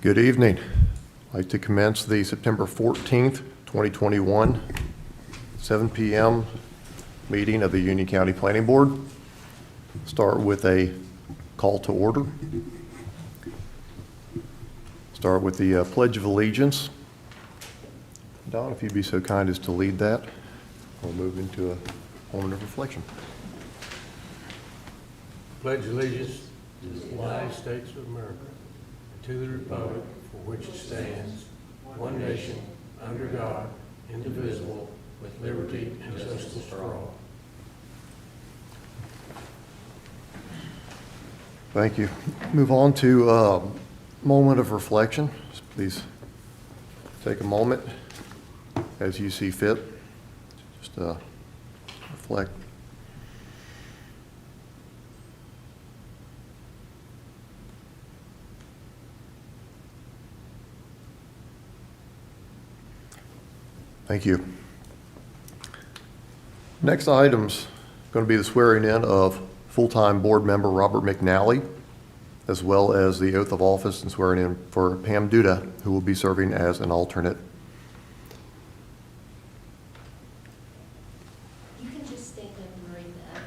Good evening. I'd like to commence the September 14th, 2021, 7 p.m. meeting of the Union County Planning Board. Start with a call to order. Start with the Pledge of Allegiance. Don, if you'd be so kind as to lead that, we'll move into a moment of reflection. Pledge allegiance to the United States of America, and to the republic for which it stands, one nation, under God, indivisible, with liberty and justice for all. Thank you. Move on to a moment of reflection. Please take a moment as you see fit. Just reflect. Thank you. Next item's going to be the swearing in of full-time board member Robert McNally, as well as the oath of office and swearing in for Pam Duda, who will be serving as an alternate. You can just stand up and read that.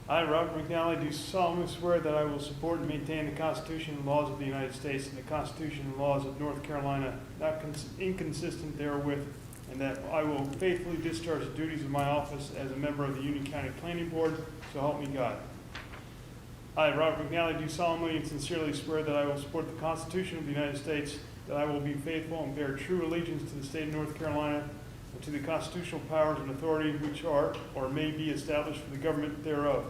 I, Robert McNally, do solemnly swear that I will support and maintain the Constitution and laws of the United States and the Constitution and laws of North Carolina, not inconsistent therewith, and that I will faithfully discharge the duties of my office as a member of the Union County Planning Board, so help me God. I, Robert McNally, do solemnly and sincerely swear that I will support the Constitution of the United States, that I will be faithful and bear true allegiance to the state of North Carolina, and to the constitutional powers and authority which are or may be established for the government thereof,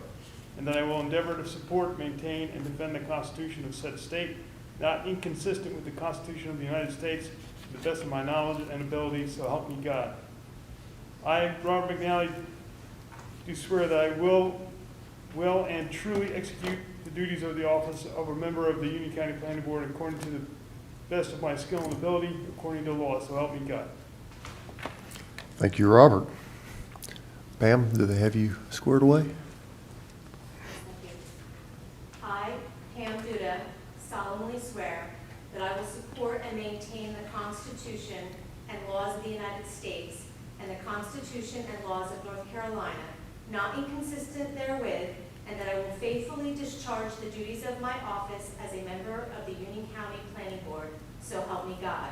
and that I will endeavor to support, maintain, and defend the Constitution of said state, not inconsistent with the Constitution of the United States, to the best of my knowledge and ability, so help me God. I, Robert McNally, do swear that I will and truly execute the duties of the office of a member of the Union County Planning Board according to the best of my skill and ability, according to law, so help me God. Thank you, Robert. Pam, do they have you squared away? I, Pam Duda, solemnly swear that I will support and maintain the Constitution and laws of the United States and the Constitution and laws of North Carolina, not inconsistent therewith, and that I will faithfully discharge the duties of my office as a member of the Union County Planning Board, so help me God.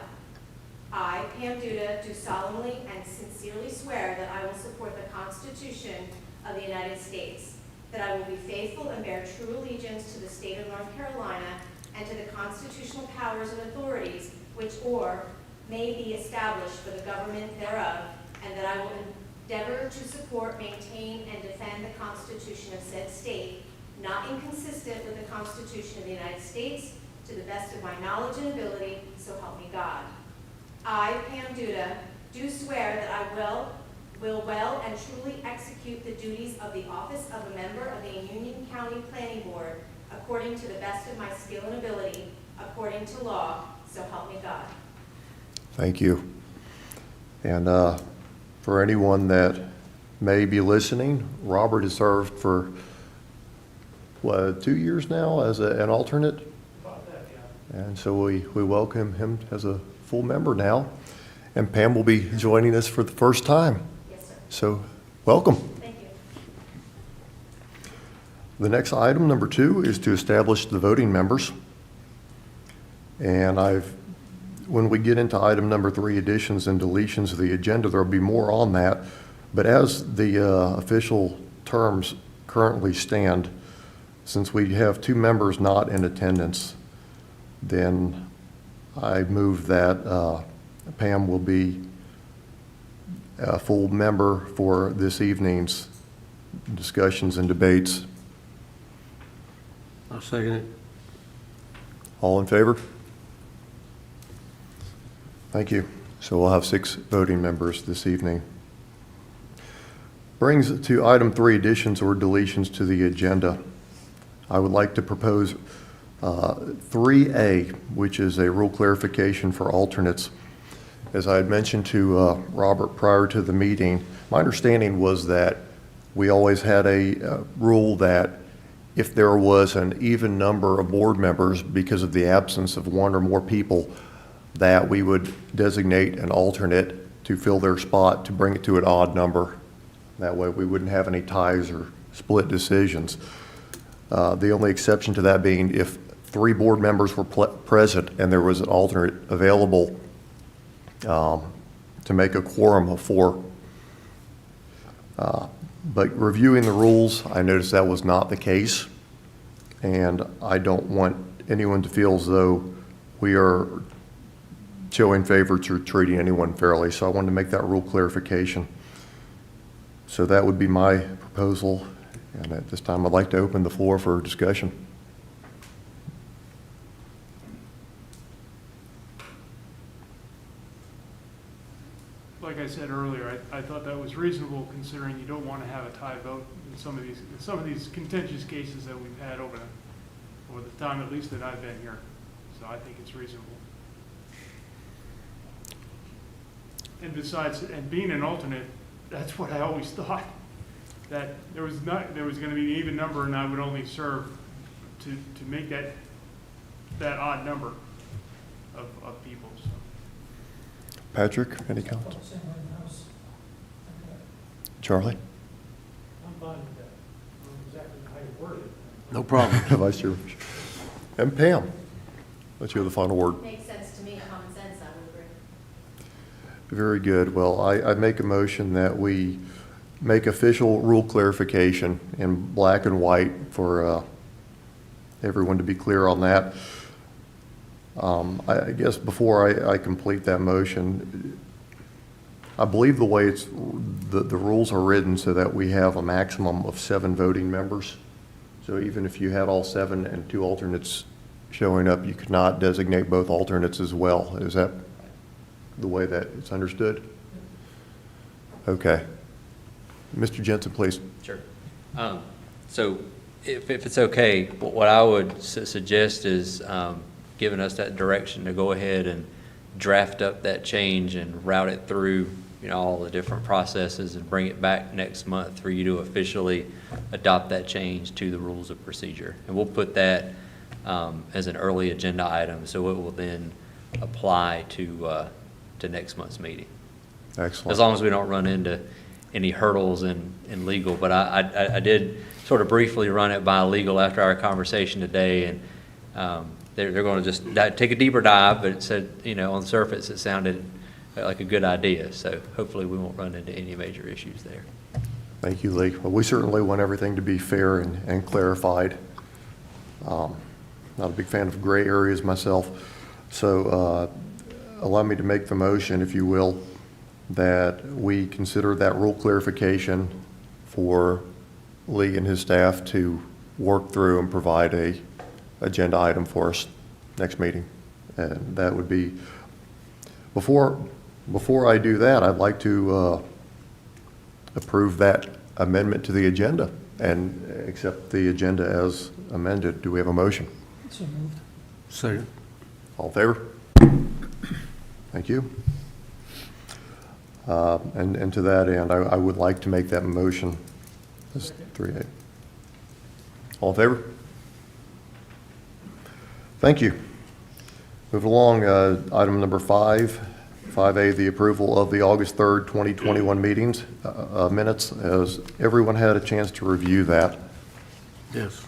I, Pam Duda, do solemnly and sincerely swear that I will support the Constitution of the United States, that I will be faithful and bear true allegiance to the state of North Carolina and to the constitutional powers and authorities which or may be established for the government thereof, and that I will endeavor to support, maintain, and defend the Constitution of said state, not inconsistent with the Constitution of the United States, to the best of my knowledge and ability, so help me God. I, Pam Duda, do swear that I will well and truly execute the duties of the office of a member of the Union County Planning Board according to the best of my skill and ability, according to law, so help me God. Thank you. And for anyone that may be listening, Robert has served for, 2 years now as an alternate? About that, yeah. And so we welcome him as a full member now. And Pam will be joining us for the first time. Yes, sir. So welcome. Thank you. The next item, number 2, is to establish the voting members. And when we get into item number 3, additions and deletions of the agenda, there'll be more on that. But as the official terms currently stand, since we have 2 members not in attendance, then I move that Pam will be a full member for this evening's discussions and debates. I'll second it. All in favor? Thank you. So we'll have 6 voting members this evening. Brings it to item 3, additions or deletions to the agenda. I would like to propose 3A, which is a rule clarification for alternates. As I had mentioned to Robert prior to the meeting, my understanding was that we always had a rule that if there was an even number of board members because of the absence of one or more people, that we would designate an alternate to fill their spot to bring it to an odd number. That way we wouldn't have any ties or split decisions. The only exception to that being if 3 board members were present and there was an alternate available to make a quorum of 4. But reviewing the rules, I noticed that was not the case, and I don't want anyone to feel as though we are showing favorites or treating anyone fairly, so I wanted to make that rule clarification. So that would be my proposal, and at this time I'd like to open the floor for discussion. Like I said earlier, I thought that was reasonable considering you don't want to have a tie vote in some of these contentious cases that we've had over the time at least that I've been here. So I think it's reasonable. And besides, and being an alternate, that's what I always thought, that there was going to be an even number and I would only serve to make that odd number of people. So. Patrick, any comments? Charlie? I'm fine with that. I don't know exactly how you word it. No problem. Vice Chair. And Pam, let you have the final word. Makes sense to me, common sense, I would agree. Very good. Well, I make a motion that we make official rule clarification in black and white for everyone to be clear on that. I guess before I complete that motion, I believe the way the rules are written so that we have a maximum of 7 voting members. So even if you had all 7 and 2 alternates showing up, you could not designate both alternates as well. Is that the way that it's understood? Okay. Mr. Jensen, please. Sure. So if it's okay, what I would suggest is giving us that direction to go ahead and draft up that change and route it through, all the different processes and bring it back next month for you to officially adopt that change to the rules of procedure. And we'll put that as an early agenda item, so it will then apply to next month's meeting. Excellent. As long as we don't run into any hurdles in legal. But I did sort of briefly run it by legal after our conversation today, and they're going to just take a deeper dive, but it said, on the surface it sounded like a good idea. So hopefully we won't run into any major issues there. Thank you, Lee. Well, we certainly want everything to be fair and clarified. Not a big fan of gray areas myself. So allow me to make the motion, if you will, that we consider that rule clarification for Lee and his staff to work through and provide a agenda item for us next meeting. And that would be, before I do that, I'd like to approve that amendment to the agenda and accept the agenda as amended. Do we have a motion? So moved. Second. All in favor? Thank you. And to that end, I would like to make that motion as 3A. All in favor? Thank you. Move along, item number 5A, the approval of the August 3rd, 2021 meetings, minutes. Has everyone had a chance to review that? Yes.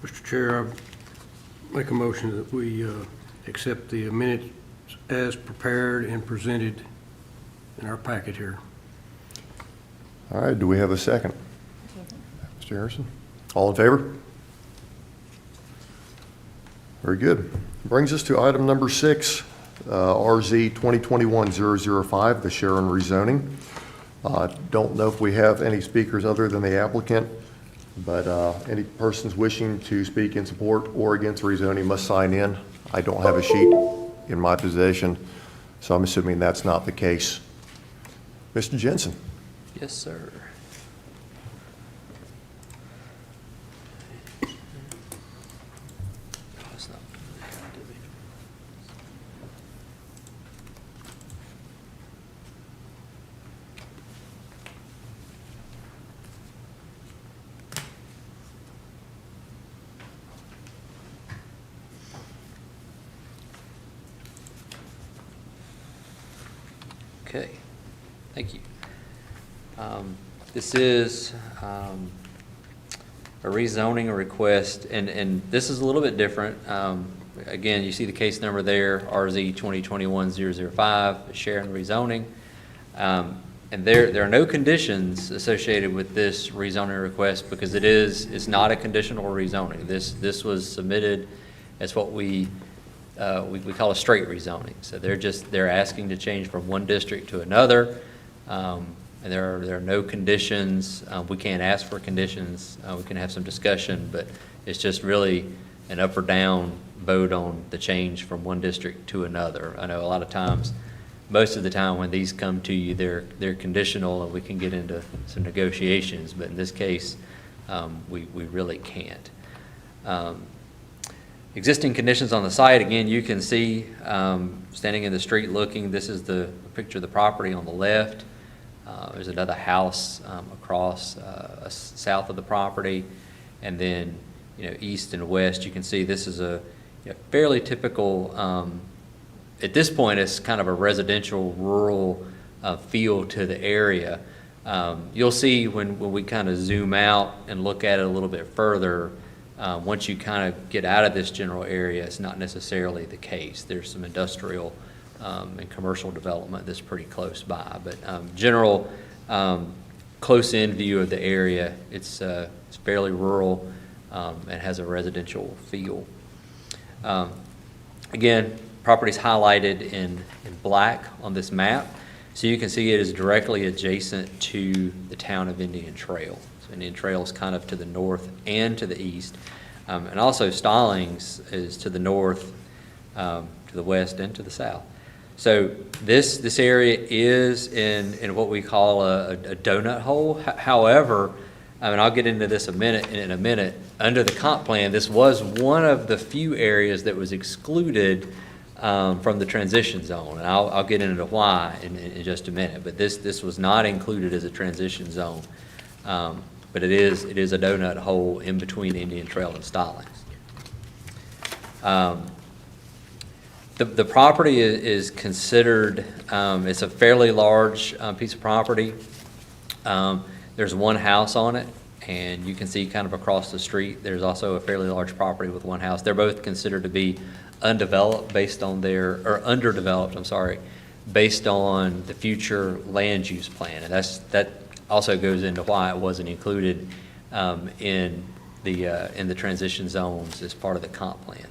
Mr. Chair, I make a motion that we accept the minutes as prepared and presented in our packet here. All right, do we have a second? Mr. Harrison? All in favor? Very good. Brings us to item number 6, RZ 2021-005, the Sharon rezoning. Don't know if we have any speakers other than the applicant, but any persons wishing to speak in support or against rezoning must sign in. I don't have a sheet in my possession, so I'm assuming that's not the case. Mr. Jensen. Yes, sir. Oh, it's not- Okay, thank you. This is a rezoning request, and this is a little bit different. Again, you see the case number there, RZ 2021-005, Sharon rezoning. And there are no conditions associated with this rezoning request because it's not a conditional rezoning. This was submitted as what we call a straight rezoning. So they're asking to change from one district to another. And there are no conditions. We can't ask for conditions. We can have some discussion, but it's just really an up or down vote on the change from one district to another. I know a lot of times, most of the time when these come to you, they're conditional and we can get into some negotiations, but in this case, we really can't. Existing conditions on the site, again, you can see standing in the street looking, this is the picture of the property on the left. There's another house across south of the property, and then east and west. You can see this is a fairly typical. At this point, it's kind of a residential, rural feel to the area. You'll see when we kind of zoom out and look at it a little bit further. Once you kind of get out of this general area, it's not necessarily the case. There's some industrial and commercial development that's pretty close by, but general close-in view of the area, it's fairly rural and has a residential feel. Again, property's highlighted in black on this map, so you can see it is directly adjacent to the town of Indian Trail. So Indian Trail is kind of to the north and to the east, and also Stallings is to the north, to the west, and to the south. So this area is in what we call a donut hole. However, and I'll get into this in a minute, under the comp plan, this was one of the few areas that was excluded from the transition zone, and I'll get into why in just a minute. But this was not included as a transition zone, but it is a donut hole in between Indian Trail and Stallings. The property is considered, it's a fairly large piece of property. There's one house on it, and you can see kind of across the street, there's also a fairly large property with one house. They're both considered to be undeveloped based on or underdeveloped, I'm sorry, based on the future land use plan. And that also goes into why it wasn't included in the transition zones as part of the comp plan.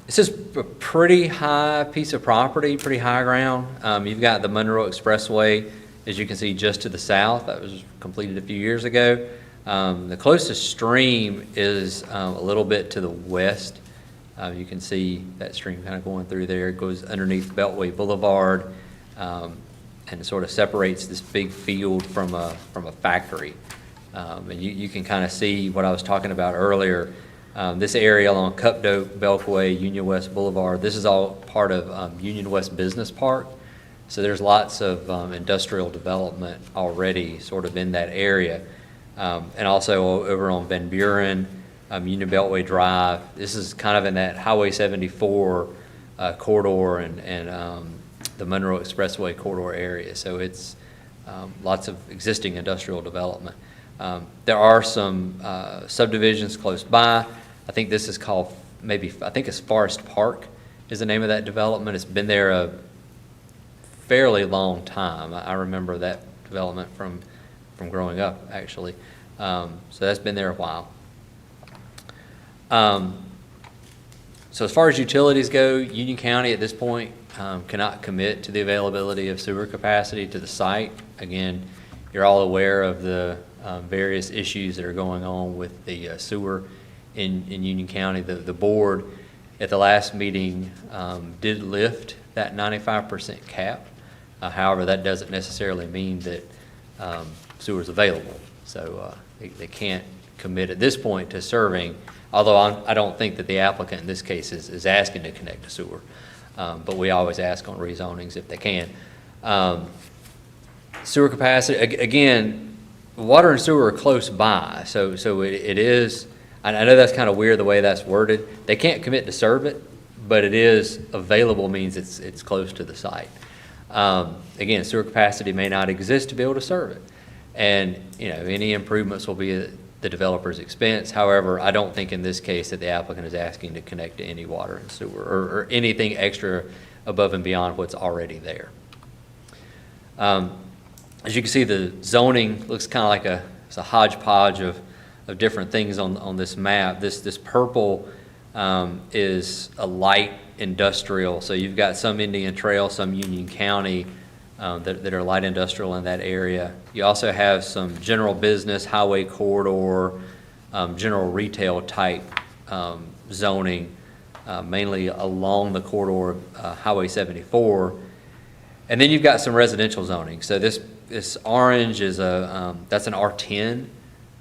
This is a pretty high piece of property, pretty high ground. You've got the Monroe Expressway, as you can see, just to the south. That was completed a few years ago. The closest stream is a little bit to the west. You can see that stream kind of going through there. It goes underneath Beltway Boulevard, and it sort of separates this big field from a factory. And you can kind of see what I was talking about earlier. This area along Cupdoke, Beltway, Union West Boulevard, this is all part of Union West Business Park. So there's lots of industrial development already sort of in that area. And also over on Van Buren, Union Beltway Drive. This is kind of in that Highway 74 corridor and the Monroe Expressway corridor area. So it's lots of existing industrial development. There are some subdivisions close by. I think this is called I think it's Forest Park is the name of that development. It's been there a fairly long time. I remember that development from growing up, actually. So that's been there a while. So as far as utilities go, Union County at this point cannot commit to the availability of sewer capacity to the site. Again, you're all aware of the various issues that are going on with the sewer in Union County. The board at the last meeting did lift that 95% cap. However, that doesn't necessarily mean that sewer is available. So they can't commit at this point to serving, although I don't think that the applicant in this case is asking to connect to sewer. But we always ask on rezonings if they can. Sewer capacity, again, water and sewer are close by, so it is, I know that's kind of weird the way that's worded. They can't commit to serve it, but it is available, means it's close to the site. Again, sewer capacity may not exist to be able to serve it. And, you know, any improvements will be at the developer's expense. However, I don't think in this case that the applicant is asking to connect to any water and sewer or anything extra above and beyond what's already there. As you can see, the zoning looks kind of like it's a hodgepodge of different things on this map. This purple is a light industrial. So you've got some Indian Trail, some Union County that are light industrial in that area. You also have some general business, highway corridor, general retail type zoning, mainly along the corridor of Highway 74. And then you've got some residential zoning. So this orange is that's an R10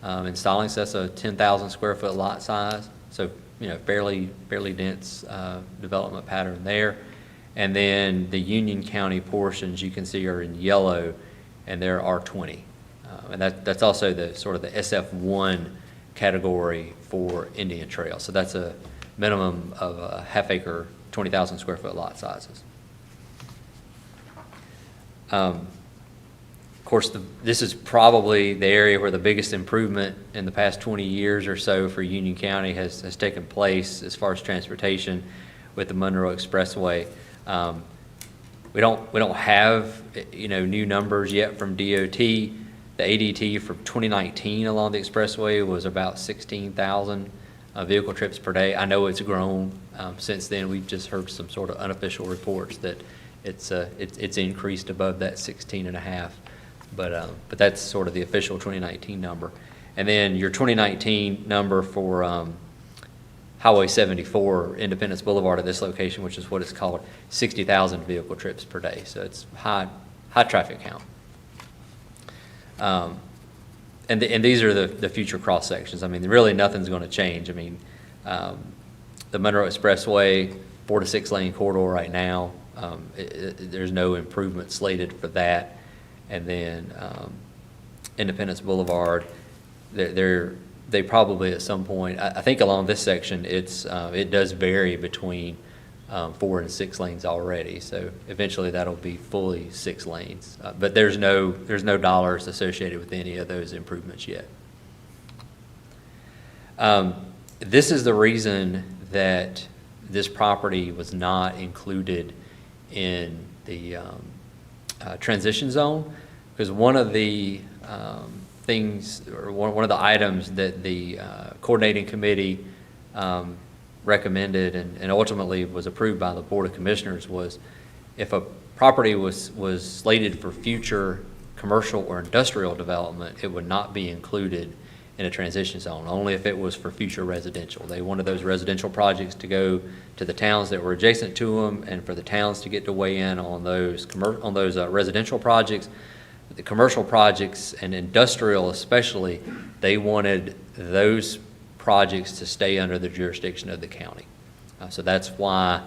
in Stallings. That's a 10,000 square foot lot size. So, you know, fairly dense development pattern there. And then the Union County portions you can see are in yellow, and they're R20. And that's also the sort of the SF1 category for Indian Trail. So that's a minimum of a half acre, 20,000 square foot lot sizes. Of course, this is probably the area where the biggest improvement in the past 20 years or so for Union County has taken place as far as transportation with the Monroe Expressway. We don't have, you know, new numbers yet from DOT. The ADT for 2019 along the expressway was about 16,000 vehicle trips per day. I know it's grown since then. We've just heard some sort of unofficial reports that it's increased above that 16.5. But that's sort of the official 2019 number. And then your 2019 number for Highway 74, Independence Boulevard at this location, which is what it's called, 60,000 vehicle trips per day. So it's high traffic count. And these are the future cross sections. I mean, really nothing's going to change. I mean, the Monroe Expressway, 4 to 6 lane corridor right now. There's no improvement slated for that. And then Independence Boulevard, they probably at some point, I think along this section, it does vary between 4 and 6 lanes already. So eventually that'll be fully 6 lanes. But there's no dollars associated with any of those improvements yet. This is the reason that this property was not included in the transition zone, because one of the things, or one of the items that the coordinating committee recommended and ultimately was approved by the Board of Commissioners was if a property was slated for future commercial or industrial development, it would not be included in a transition zone, only if it was for future residential. They wanted those residential projects to go to the towns that were adjacent to them, and for the towns to get to weigh in on those residential projects. The commercial projects and industrial especially, they wanted those projects to stay under the jurisdiction of the county. So that's why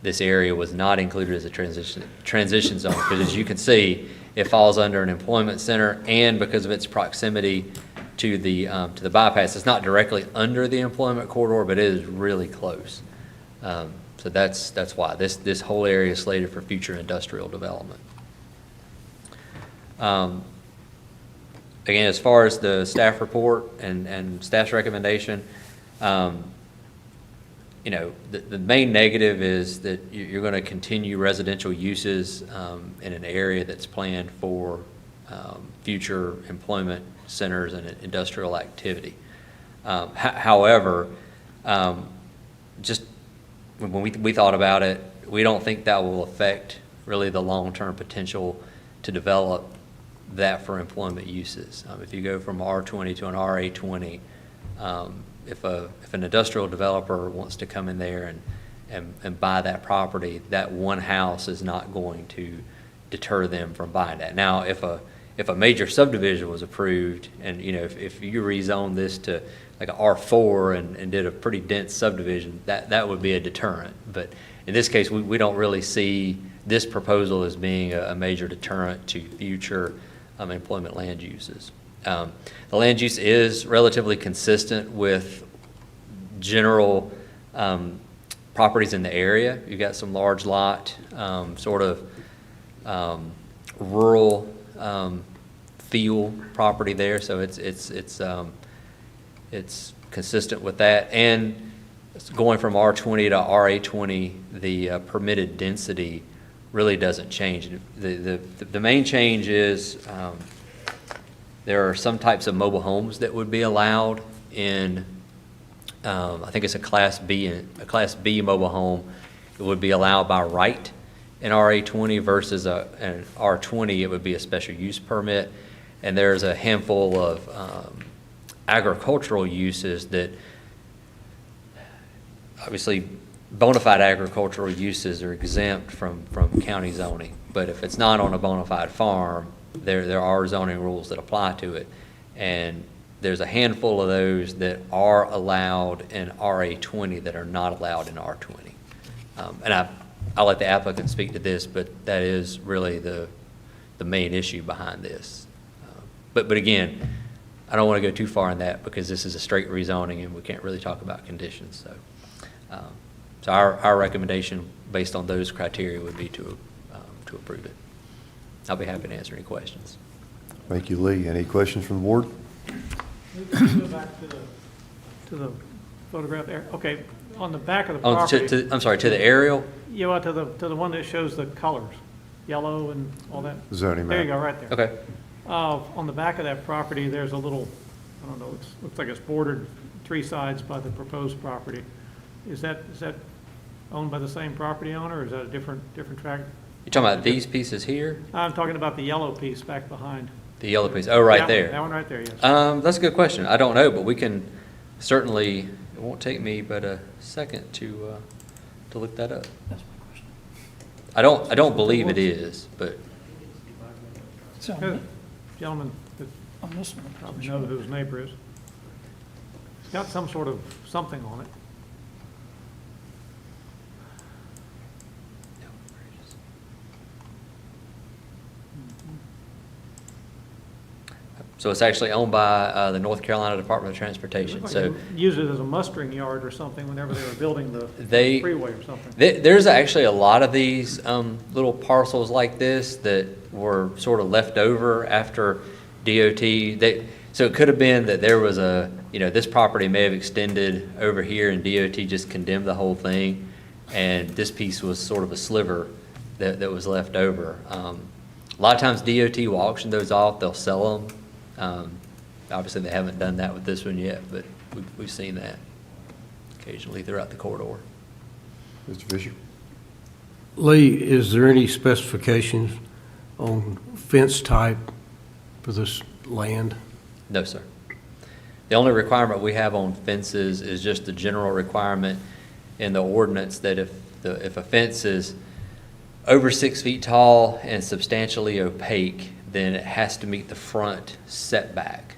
this area was not included as a transition zone, because as you can see, it falls under an employment center, and because of its proximity to the bypass, it's not directly under the employment corridor, but it is really close. So that's why this whole area is slated for future industrial development. Again, as far as the staff report and staff's recommendation, you know, the main negative is that you're going to continue residential uses in an area that's planned for future employment centers and industrial activity. However, just when we thought about it, we don't think that will affect really the long-term potential to develop that for employment uses. If you go from R20 to an RA20, if an industrial developer wants to come in there and buy that property, that one house is not going to deter them from buying that. Now, if a major subdivision was approved, and if you rezone this to like a R4 and did a pretty dense subdivision, that would be a deterrent. But in this case, we don't really see this proposal as being a major deterrent to future employment land uses. The land use is relatively consistent with general properties in the area. You've got some large lot, sort of rural feel property there, so it's consistent with that. And going from R20 to RA20, the permitted density really doesn't change. The main change is there are some types of mobile homes that would be allowed in, I think it's a Class B mobile home. It would be allowed by right in RA20 versus an R20, it would be a special use permit. And there's a handful of agricultural uses that, obviously, bona fide agricultural uses are exempt from county zoning. But if it's not on a bona fide farm, there are zoning rules that apply to it. And there's a handful of those that are allowed in RA20 that are not allowed in R20. And I'll let the applicant speak to this, but that is really the main issue behind this. But again, I don't want to go too far in that because this is a straight rezoning and we can't really talk about conditions. So our recommendation based on those criteria would be to approve it. I'll be happy to answer any questions. Thank you, Lee. Any questions from the board? Go back to the photograph there. Okay, on the back of the Oh, property. I'm sorry, to the aerial? Yeah, well, to the one that shows the colors, yellow and all that. Zoning map. There you go, right there. Okay. On the back of that property, there's a little, I don't know, looks like it's bordered three sides by the proposed property. Is that owned by the same property owner, or is that a different tract? You're talking about these pieces here? I'm talking about the yellow piece back behind. The yellow piece? Oh, right That one- there. That one right there, yes. That's a good question. I don't know, but we can certainly, it won't take me but a second to look that up. I don't believe it is, but So Good. Gentleman that on this one, probably know who his neighbor is. It's got some sort of something on it. so it's actually owned by the North Carolina Department of Transportation. Looked So like they used it as a mustering yard or something whenever they were building the They- freeway or something. there's actually a lot of these little parcels like this that were sort of left over after DOT. So it could have been that there was this property may have extended over here and DOT just condemned the whole thing. And this piece was sort of a sliver that was left over. A lot of times DOT will auction those off, they'll sell them. Obviously, they haven't done that with this one yet, but we've seen that occasionally throughout the corridor. Mr. Fisher? Lee, is there any specifications on fence type for this land? No, sir. The only requirement we have on fences is just the general requirement in the ordinance that if a fence is over 6 feet tall and substantially opaque, then it has to meet the front setback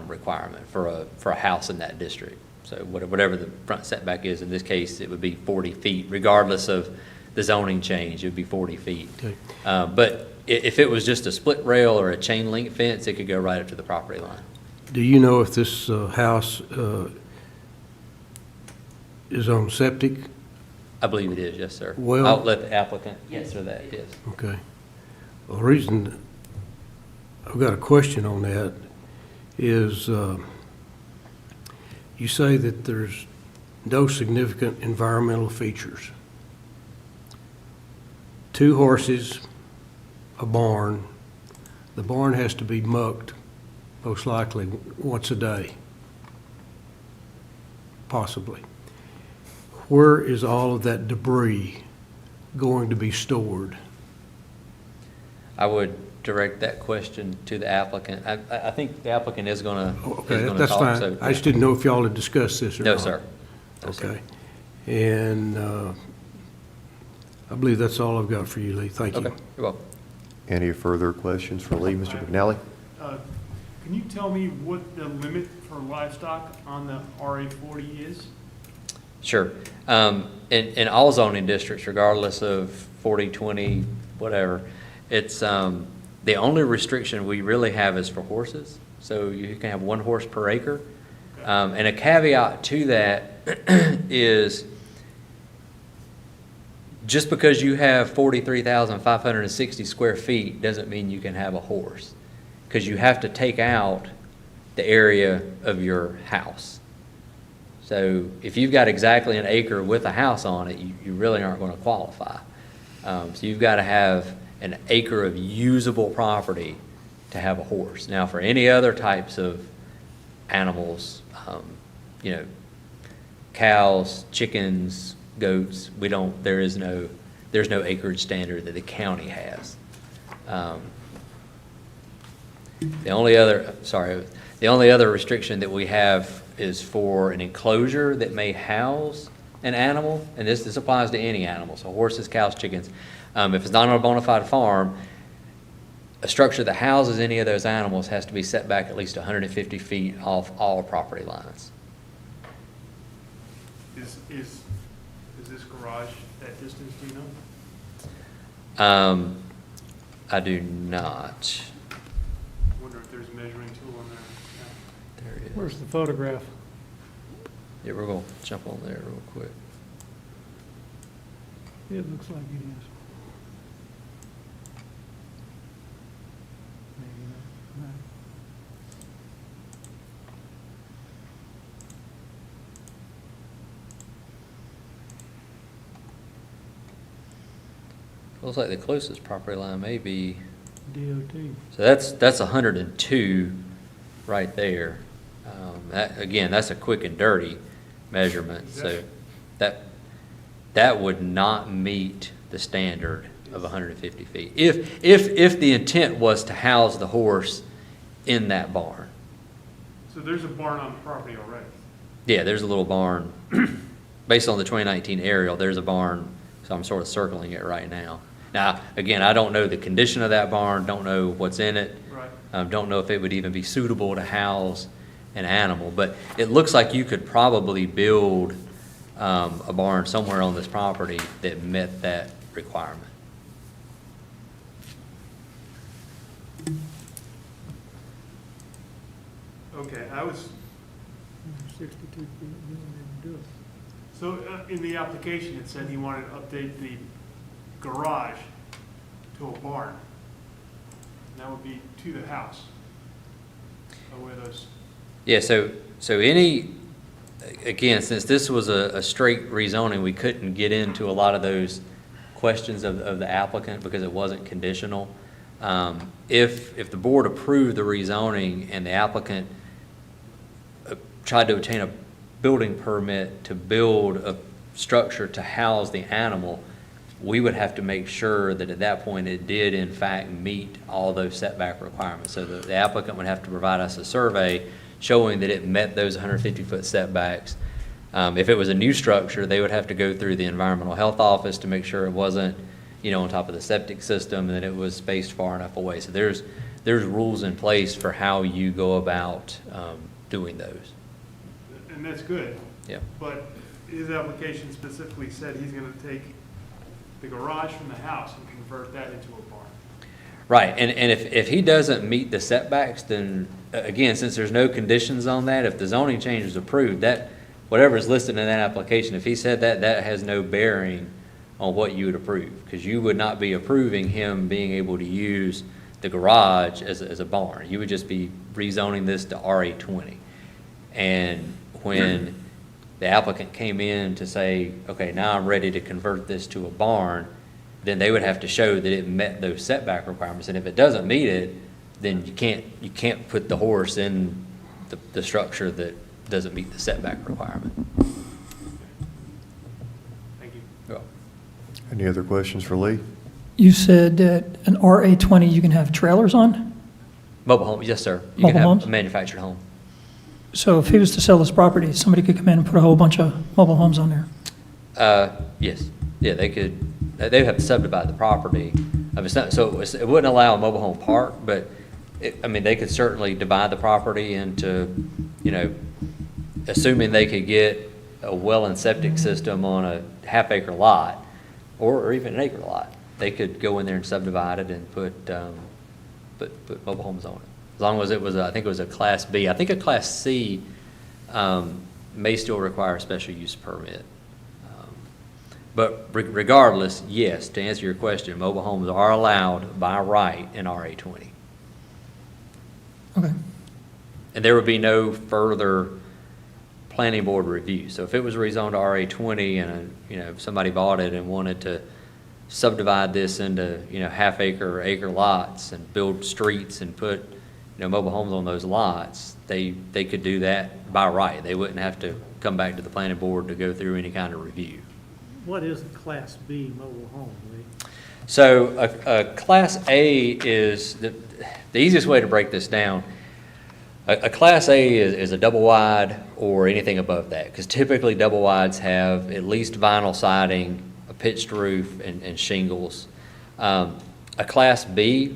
requirement for a house in that district. So whatever the front setback is, in this case, it would be 40 feet, regardless of the zoning change, it would be 40 feet. Okay. But if it was just a split rail or a chain link fence, it could go right up to the property line. Do you know if this house is on septic? I believe it is, yes, sir. Well- I'll let the applicant answer that, yes. Okay. Well, the reason I've got a question on that is you say that there's no significant environmental features. 2 horses, a barn. The barn has to be mucked, most likely, once a day, possibly. where is all of that debris going to be stored? I would direct that question to the applicant. I think the applicant is gonna, Okay, that's talk, fine. so. I just didn't know if y'all had discussed this or No, not. sir. No, sir. Okay. And I believe that's all I've got for you, Lee. Thank you. Okay, you're welcome. Any further questions for Lee, Mr. McNally? Can you tell me what the limit for livestock on the RA 40 is? Sure. In all zoning districts, regardless of 40, 20, whatever, it's, the only restriction we really have is for horses. So you can have 1 horse per acre. And a caveat to that is just because you have 43,560 square feet doesn't mean you can have a horse. Because you have to take out the area of your house. So if you've got exactly an acre with a house on it, you really aren't going to qualify. So you've got to have an acre of usable property to have a horse. Now, for any other types of animals, you know, cows, chickens, goats, there's no acreage standard that the county has. The only other restriction that we have is for an enclosure that may house an animal, and this applies to any animal, so horses, cows, chickens. If it's not on a bona fide farm, a structure that houses any of those animals has to be set back at least 150 feet off all property lines. Is this garage that distance, do you know? I do not. Wonder if there's a measuring tool on there. There it is. Where's the photograph? Yeah, we're going to jump on there real quick. It looks like it is. Maybe not. No. Looks like the closest property line may be, DOT. so that's 102 right there. Again, that's a quick and dirty measurement, so that would not meet the standard of 150 feet. If the intent was to house the horse in that barn. So there's a barn on the property already? Yeah, there's a little barn. Based on the 2019 aerial, there's a barn, so I'm sort of circling it right now. Now, again, I don't know the condition of that barn, don't know what's in it. Right. Don't know if it would even be suitable to house an animal, but it looks like you could probably build a barn somewhere on this property that met that requirement. Okay, 62 feet, you don't even do it. so in the application, it said he wanted to update the garage to a barn. And that would be to the house. Where those, Yeah, so again, since this was a straight rezoning, we couldn't get into a lot of those questions of the applicant because it wasn't conditional. If the board approved the rezoning and the applicant tried to obtain a building permit to build a structure to house the animal, we would have to make sure that at that point it did in fact meet all those setback requirements. So the applicant would have to provide us a survey showing that it met those 150-foot setbacks. If it was a new structure, they would have to go through the environmental health office to make sure it wasn't, on top of the septic system and that it was spaced far enough away. So there's rules in place for how you go about doing those. and that's good. Yeah. But his application specifically said he's gonna take the garage from the house and convert that into a barn. Right, and if he doesn't meet the setbacks, then, again, since there's no conditions on that, if the zoning change is approved, that, whatever's listed in that application, if he said that, that has no bearing on what you would approve, because you would not be approving him being able to use the garage as a barn. You would just be rezoning this to RA 20. And when the applicant came in to say, okay, now I'm ready to convert this to a barn, then they would have to show that it met those setback requirements. And if it doesn't meet it, then you can't put the horse in the structure that doesn't meet the setback requirement. Well, Any other questions for Lee? You said that an RA20 you can have trailers on? Mobile home, yes, sir. You Mobile can have homes? a manufactured home. So if he was to sell this property, somebody could come in and put a whole bunch of mobile homes on there? Yes, yeah, they could, they have to subdivide the property. I mean, it's not, so it wouldn't allow a mobile home park, but I mean, they could certainly divide the property into, you know, assuming they could get a well and septic system on a half-acre lot, or even an acre lot, they could go in there and subdivide it and put mobile homes on it. As long as it was, I think it was a Class B. I think a Class C may still require a special use permit. But regardless, yes, to answer your question, mobile homes are allowed by right in RA20. Okay. And there would be no further planning board review. So if it was rezoned to RA20 and, you know, if somebody bought it and wanted to subdivide this into, you know, half-acre or acre lots and build streets and put, you know, mobile homes on those lots, they could do that by right. They wouldn't have to come back to the planning board to go through any kind of review. What is a Class B mobile home, Lee? So a Class A is, the easiest way to break this down, a Class A is a double wide or anything above that, because typically double wides have at least vinyl siding, a pitched roof, and shingles. A Class B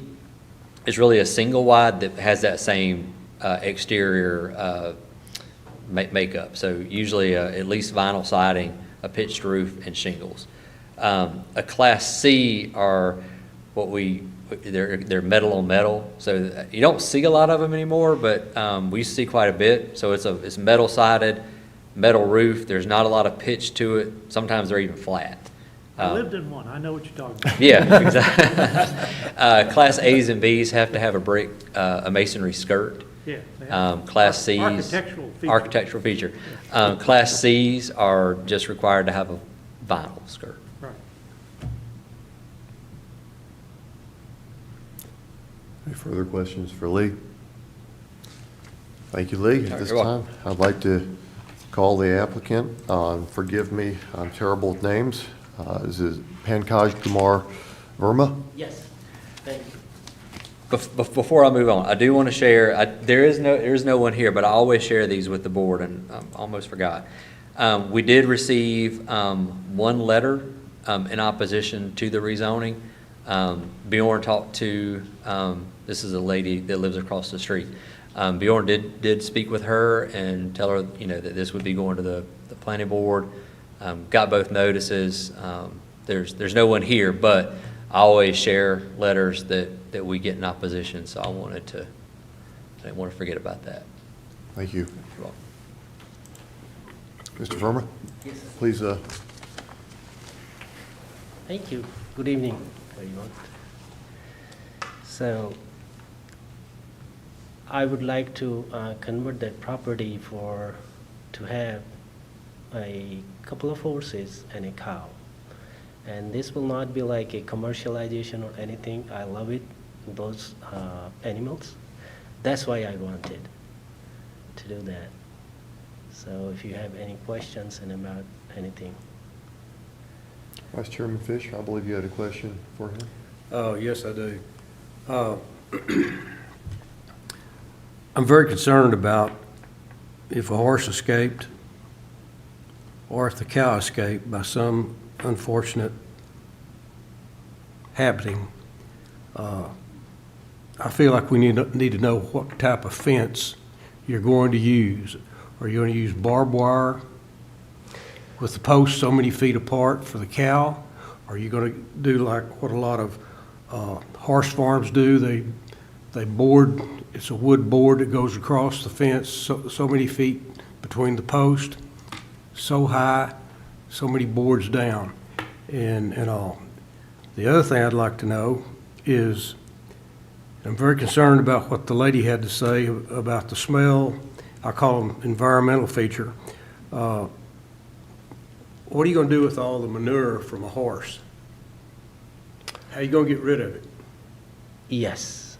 is really a single wide that has that same exterior makeup. So usually at least vinyl siding, a pitched roof, and shingles. A Class C are they're metal on metal, so you don't see a lot of them anymore, but we see quite a bit. So it's metal sided, metal roof. There's not a lot of pitch to it. Sometimes they're even flat. I lived in one, I know what you're talking about. Yeah, exactly. Class A's and B's have to have a masonry skirt. Yeah. they have Class C's. Architectural feature. Class C's are just required to have a vinyl skirt. Right. Any further questions for Lee? Thank you, Lee. At this You're welcome. time, I'd like to call the applicant. Forgive me, I'm terrible with names. This is Pankaj Kumar Verma. Yes, thank you. Before I move on, I do want to share, there is no one here, but I always share these with the board, and I almost forgot. We did receive one letter in opposition to the rezoning. Bjorn talked to, this is a lady that lives across the street. Bjorn did speak with her and tell her, you know, that this would be going to the planning board. Got both notices. There's no one here, but I always share letters that we get in opposition, so I didn't want to forget about that. Thank you. You're welcome. Mr. Verma, Yes, sir. please, Thank you. Good evening, everyone. So, I would like to convert that property to have a couple of horses and a cow. And this will not be like a commercialization or anything. I love it, those animals. That's why I wanted to do that. So if you have any questions and about anything. Vice Chairman Fish, I believe you had a question for him. Oh, yes, I do. I'm very concerned about if a horse escaped or if the cow escaped by some unfortunate happening. I feel like we need to know what type of fence you're going to use. Are you going to use barbed wire with the posts so many feet apart for the cow? Are you going to do like what a lot of horse farms do? They board, it's a wood board that goes across the fence so many feet between the post, so high, so many boards down, and all. The other thing I'd like to know is, I'm very concerned about what the lady had to say about the smell. I call them environmental feature. What are you going to do with all the manure from a horse? How are you going to get rid of it? Yes.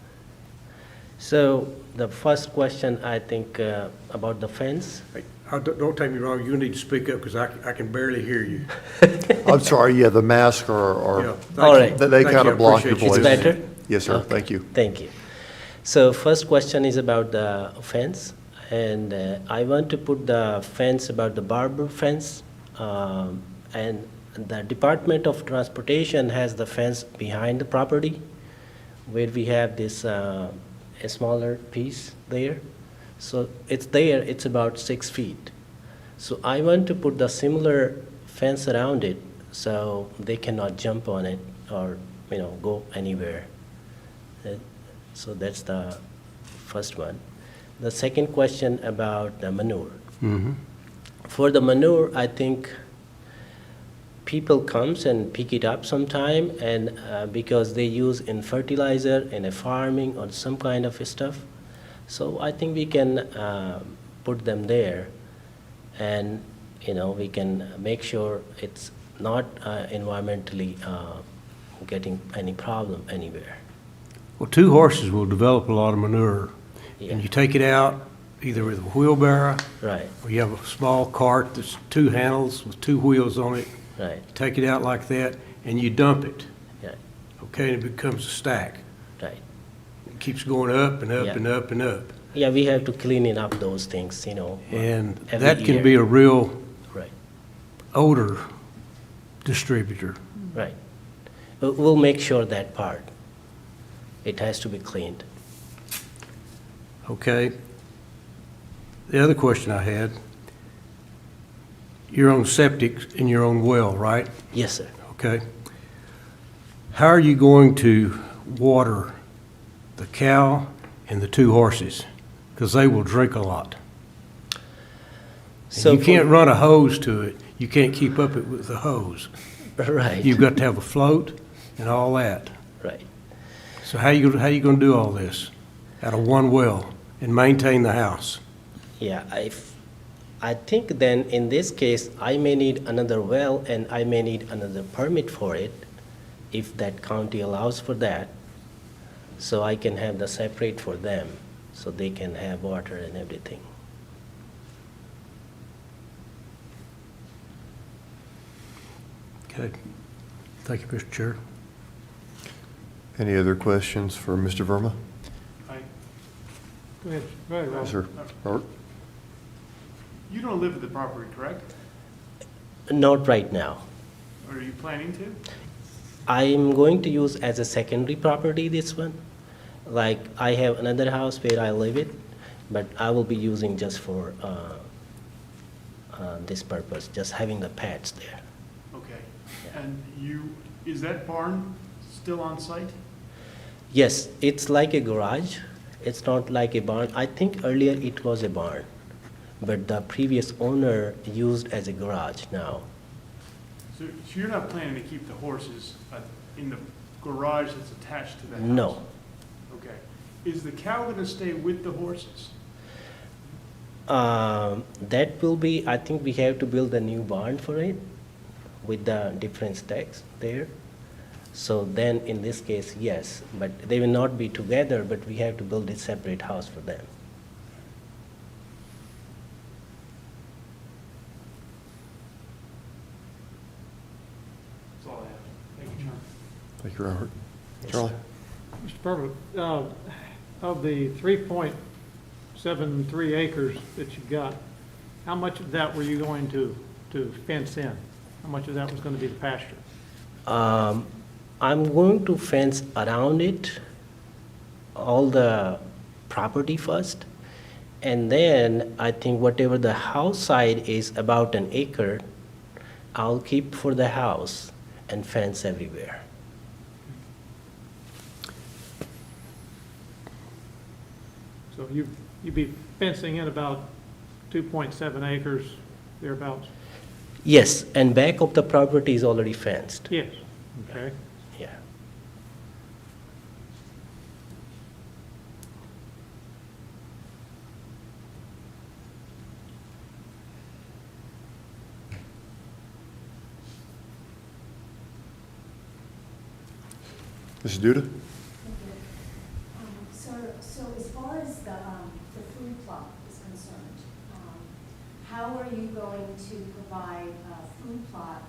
So the first question, I think, about the fence. Don't take me wrong, you need to speak up because I can barely hear you. I'm sorry, yeah, the mask Yeah, or, thank All you. right. they Thank kind you, of I block your appreciate you voice. It's better? Yes, sir, Okay. thank you. Thank you. So first question is about the fence, and I want to put the fence about the barber fence, and the Department of Transportation has the fence behind the property, where we have this a smaller piece there. So it's there, it's about 6 feet. So I want to put the similar fence around it, so they cannot jump on it or, go anywhere. So that's the first one. The second question about the manure. For the manure, I think people comes and pick it up sometime, and because they use in fertilizer, in a farming or some kind of stuff. So I think we can put them there, and we can make sure it's not environmentally getting any problem anywhere. Well, 2 horses will develop a lot of manure. Yeah. And you take it out either with a wheelbarrow, Right, or you have a small cart that's 2 handles with 2 wheels on it. right, Take it out like that, and you dump it, right, okay, and it becomes a stack. right. It keeps going up and up Yeah. and up and up. Yeah, we have to clean it up those things, And every that can year. be a real Right, odor distributor. right. We'll make sure that part. It has to be cleaned. Okay. The other question I had, your own septic in your own well, right? Yes, sir. Okay. How are you going to water the cow and the 2 horses? Because they will drink a lot. So And you can't run a hose to it. You can't keep up it with the hose. Right, You've got to have a float and all that. right. So how you going to do all this out of one well and maintain the house? Yeah, I think then in this case, I may need another well and I may need another permit for it, if that county allows for that. So I can have the separate for them, so they can have water and everything. Okay. Thank you, Mr. Chair. Any other questions for Mr. Verma? Go ahead, Robert. Yes, sir. Robert? You don't live at the property, correct? Not right now. Or are you planning to? I'm going to use as a secondary property this one. Like, I have another house where I live it, but I will be using just for this purpose, just having the pets there. Okay. And is that barn still on site? Yes, it's like a garage. It's not like a barn. I think earlier it was a barn, but the previous owner used as a garage now. So you're not planning to keep the horses in the garage that's attached to the house? No. Okay. Is the cow going to stay with the horses? That will be, I think we have to build a new barn for it with the different stacks there. So then in this case, yes, but they will not be together, but we have to build a separate house for them. That's all I have. Thank you, John. Thank you, Robert. Yes, Charlie? sir. Mr. Purvis, of the 3.73 acres that you got, how much of that were you going to fence in? How much of that was going to be the pasture? I'm going to fence around it, all the property first, and then I think whatever the house side is about an acre, I'll keep for the house and fence everywhere. So you'd be fencing in about 2.7 acres, thereabouts? Yes, and back of the property is already fenced. Yes, okay. Yeah. Mrs. Duda? So as far as the food plot is concerned, how how are you going to provide a food plot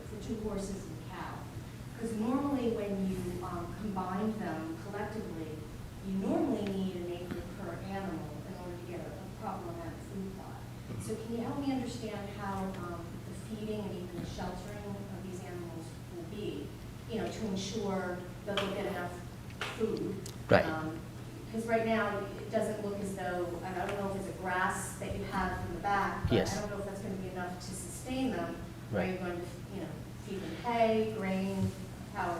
for 2 horses and a cow? Because normally when you combine them collectively, you normally need an acre per animal in order to get a proper amount of food plot. So can you help me understand how the feeding and even the sheltering of these animals will be, you know, to ensure that they'll get enough food? Right. Because right now, it doesn't look as though, and I don't know if it's a grass that you have in the back, but Yes. I don't know if that's going to be enough to sustain them. Are Right. you going to, you know, feed them hay, grain, how are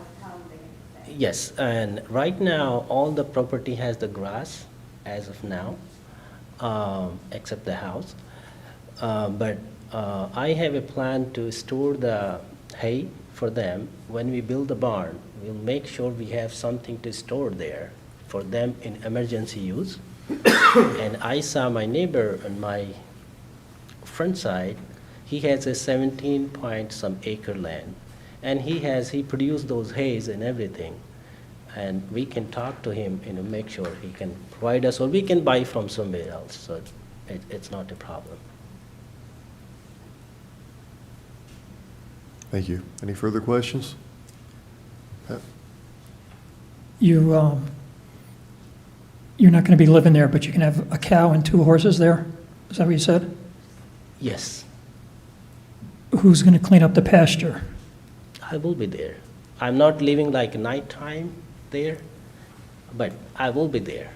they going to fed? Yes, and right now, all the property has the grass as of now, except the house. But I have a plan to store the hay for them. When we build the barn, we'll make sure we have something to store there for them in emergency use. And I saw my neighbor on my front side, he has a 17 point some acre land. And he produced those hays and everything. And we can talk to him, you know, make sure he can provide us, or we can buy from somewhere else, so it's not a problem. Thank you. Any further questions? You're not going to be living there, but you can have a cow and 2 horses there? Is that what you said? Yes, Who's going to clean up the pasture? I will be there. I'm not living like nighttime there, but I will be there.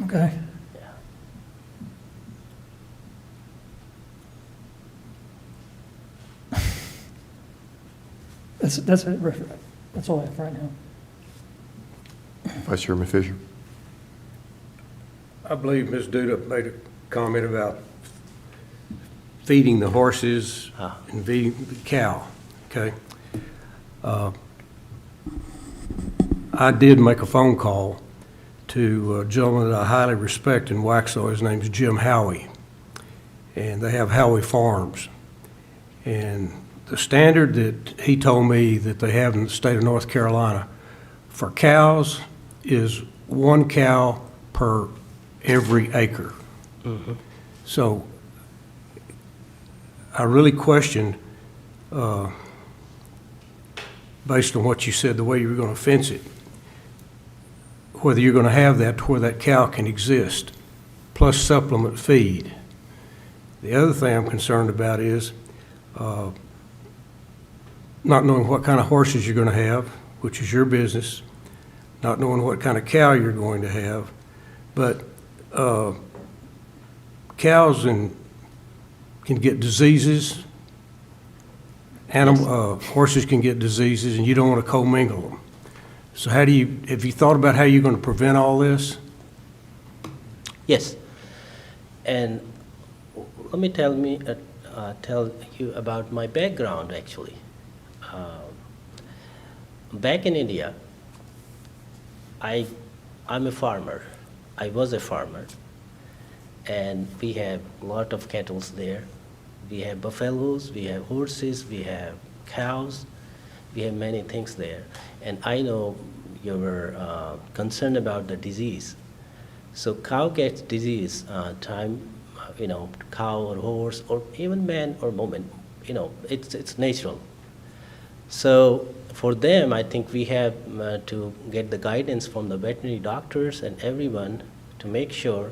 Okay. Yeah. That's it. That's all I have right now. Vice Chairman Fisher. I believe Ms. Duda made a comment about feeding the horses and feeding the cow, okay? I did make a phone call to a gentleman that I highly respect in Waxhaw. His name's Jim Howie, and they have Howie Farms. And the standard that he told me that they have in the state of North Carolina for cows is 1 cow per every acre. So I really question, based on what you said, the way you were going to fence it, whether you're going to have that to where that cow can exist, plus supplement feed. The other thing I'm concerned about is not knowing what kind of horses you're going to have, which is your business, not knowing what kind of cow you're going to have, but cows can get diseases, horses can get diseases, and you don't want to commingle them. So have you thought about how you're going to prevent all this? Yes. And let me tell you about my background, actually. Back in India, I'm a farmer. I was a farmer. And we have a lot of cattle there. We have buffaloes, we have horses, we have cows, we have many things there. And I know you were concerned about the disease. So cow gets disease, cow or horse or even man or woman, it's natural. So for them, I think we have to get the guidance from the veterinary doctors and everyone to make sure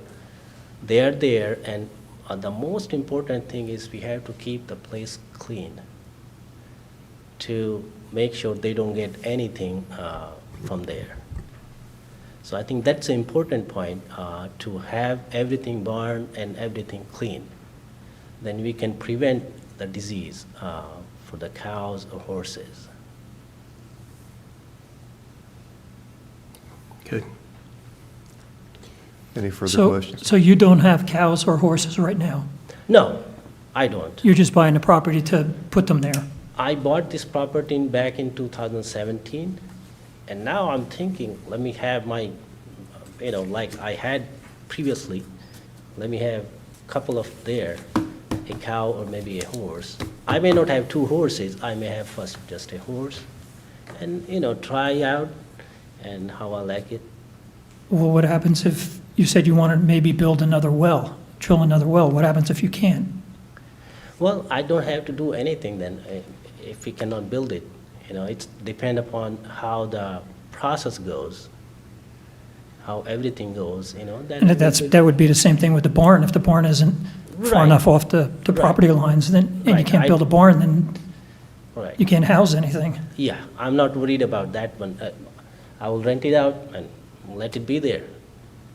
they are there. And the most important thing is we have to keep the place clean to make sure they don't get anything from there. So I think that's an important point, to have everything barn and everything clean. Then we can prevent the disease for the cows or horses. Okay. Any further So, questions? so you don't have cows or horses right now? No, I don't. You're just buying the property to put them there? I bought this property back in 2017, and now I'm thinking, let me have my, like I had previously, let me have a couple of there, a cow or maybe a horse. I may not have 2 horses, I may have first just a horse, and, try out and how I like it. Well, what happens if you said you want to maybe build another well? drill another well? What happens if you can't? Well, I don't have to do anything then, if we cannot build it. You know, it's depend upon how the process goes, how everything goes, you know. And that would be the same thing with the barn. If the barn isn't far Right. enough off the property lines, then, and you Right, can't build a barn, then Right. you can't house anything. Yeah, I'm not worried about that one. I will rent it out and let it be there.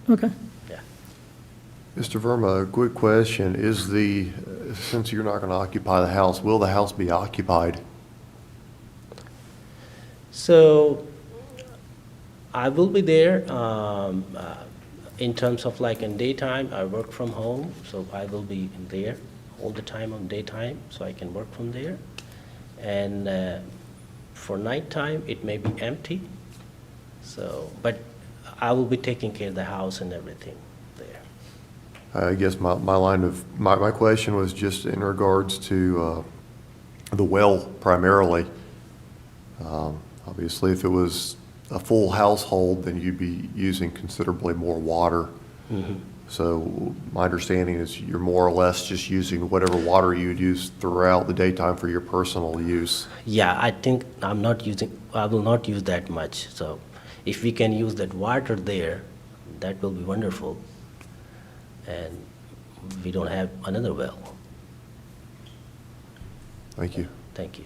Okay. Yeah. Mr. Verma, a quick question. Since you're not going to occupy the house, will the house be occupied? So I will be there in terms of like in daytime, I work from home, so I will be there all the time on daytime, so I can work from there. And for nighttime, it may be empty. So, but I will be taking care of the house and everything there. I guess my question was just in regards to the well primarily. Obviously, if it was a full household, then you'd be using considerably more water. So my understanding is you're more or less just using whatever water you would use throughout the daytime for your personal use. Yeah, I think I will not use that much. So if we can use that water there, that will be wonderful. And we don't have another well. Thank you. Thank you.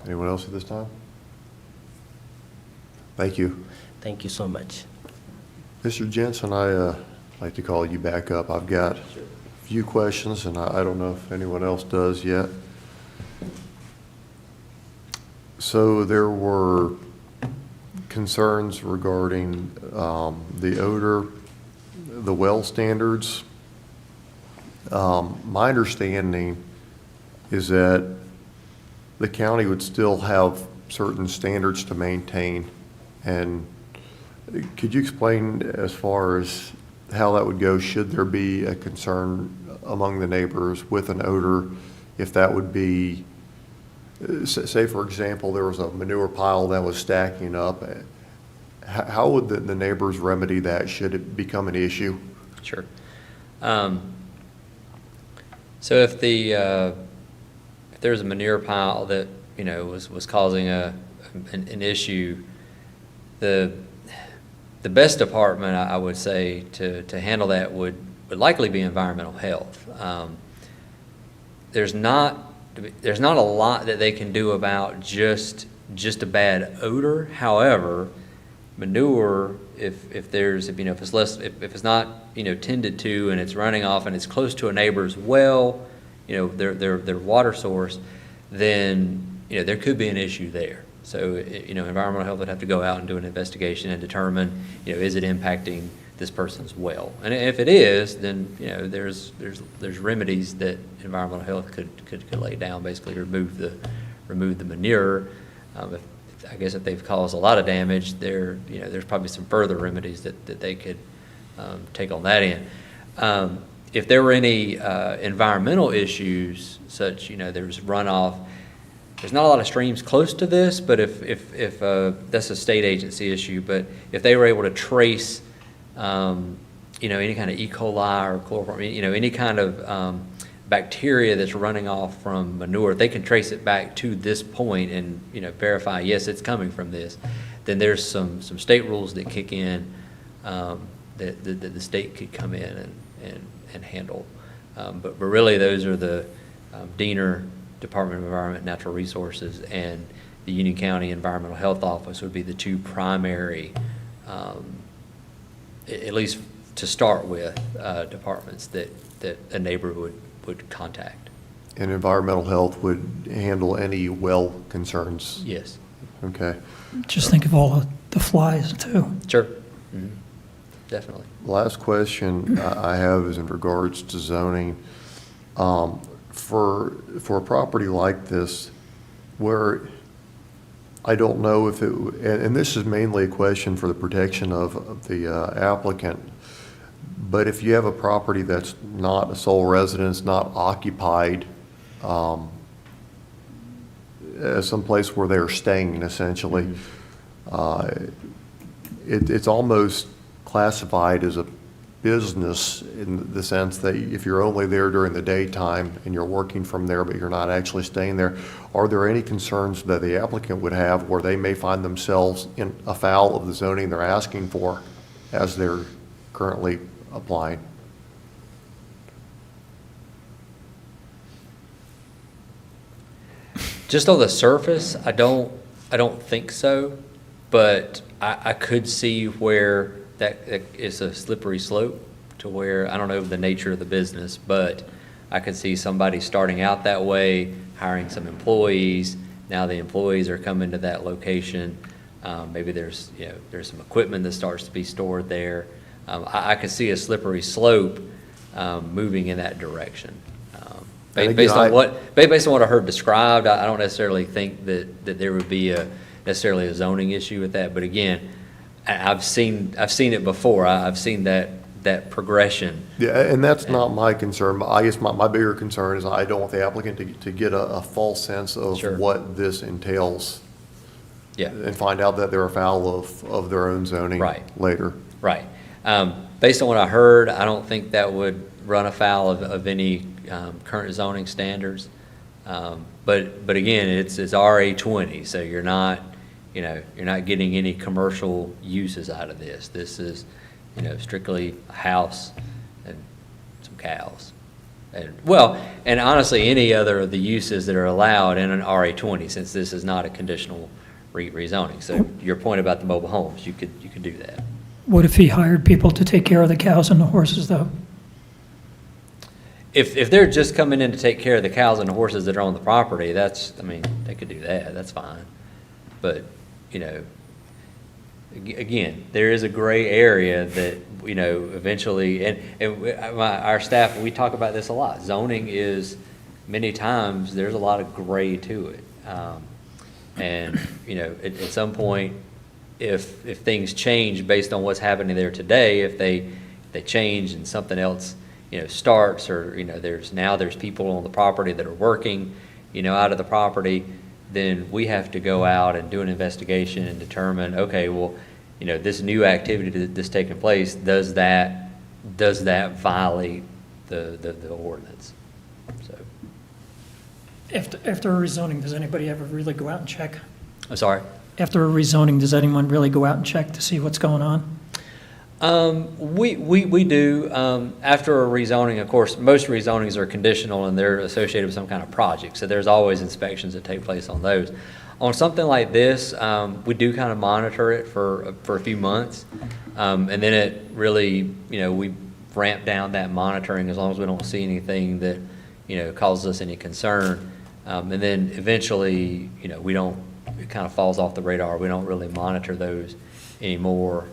Anyone else at this time? Thank you. Thank you so much. Mr. Jensen, I'd like to call you back up. I've got a few questions, and I don't know if anyone else does yet. So there were concerns regarding the odor, the well standards. My understanding is that the county would still have certain standards to maintain. And could you explain as far as how that would go? Should there be a concern among the neighbors with an odor, if that would be, say for example, there was a manure pile that was stacking up, how would the neighbors remedy that should it become an issue? Sure. So if there's a manure pile that, you know, was causing an issue, the best department, I would say, to handle that would likely be environmental health. There's not a lot that they can do about just a bad odor. However, manure, if it's not, you know, tended to and it's running off and it's close to a neighbor's well, you know, their water source, then, you know, there could be an issue there. So, you know, environmental health would have to go out and do an investigation and determine, you know, is it impacting this person's well? And if it is, then, you know, there's remedies that environmental health could lay down, basically remove the manure. I guess if they've caused a lot of damage, there's probably some further remedies that they could take on that end. If there were any environmental issues, such, you know, there's runoff. There's not a lot of streams close to this, but if that's a state agency issue, but if they were able to trace, you know, any kind of E. coli or chloroform, you know, any kind of bacteria that's running off from manure, if they can trace it back to this point and, you know, verify, yes, it's coming from this, then there's some state rules that kick in that the state could come in and handle. But really, those are the Diener Department of Environment and Natural Resources and the Union County Environmental Health Office would be the two primary, at least to start with, departments that a neighbor would contact. And environmental health would handle any well concerns? Yes. Okay. Just think of all the flies, too. Sure. Mm-hmm. Definitely. Last question I have is in regards to zoning. For a property like this, where I don't know if it, and this is mainly a question for the protection of the applicant, but if you have a property that's not a sole residence, not occupied, as someplace where they're staying essentially, it's almost classified as a business in the sense that if you're only there during the daytime and you're working from there, but you're not actually staying there, are there any concerns that the applicant would have where they may find themselves in afoul of the zoning they're asking for as they're currently applying? Just on the surface, I don't think so, but I could see where that is a slippery slope to where, I don't know the nature of the business, but I could see somebody starting out that way, hiring some employees. Now the employees are coming to that location. Maybe there's some equipment that starts to be stored there. I could see a slippery slope moving in that direction. And again, Based on what I heard described, I don't necessarily think that there would be necessarily a zoning issue with that. But again, I've seen it before. I've seen that progression. Yeah, and that's not my concern. I guess my bigger concern is I don't want the applicant to get a false sense of Sure. what this entails. Yeah. And find out that they're afoul of their own zoning Right. later. Right. Based on what I heard, I don't think that would run afoul of any current zoning standards. But again, it's RA20, so you're not getting any commercial uses out of this. This is, strictly a house and some cows. And honestly, any other of the uses that are allowed in an RA20, since this is not a conditional rezoning. So your point about the mobile homes, you could do that. What if he hired people to take care of the cows and the horses, though? If they're just coming in to take care of the cows and the horses that are on the property, they could do that, that's fine. But, again, there is a gray area that, eventually, our staff, we talk about this a lot. Zoning is, many times, there's a lot of gray to it. And, at some point, if things change based on what's happening there today, if they change and something else, starts, or, there's people on the property that are working, out of the property, then we have to go out and do an investigation and determine, okay, well, this new activity that's taking place, does that violate the ordinance? So, After a rezoning, does anybody ever really go out and check? I'm sorry? After a rezoning, does anyone really go out and check to see what's going on? We do. After a rezoning, of course, most rezonings are conditional and they're associated with some kind of project. So there's always inspections that take place on those. On something like this, we do kind of monitor it for a few months. And then it really, we ramp down that monitoring as long as we don't see anything that, causes us any concern. And then eventually, it kind of falls off the radar. We don't really monitor those anymore.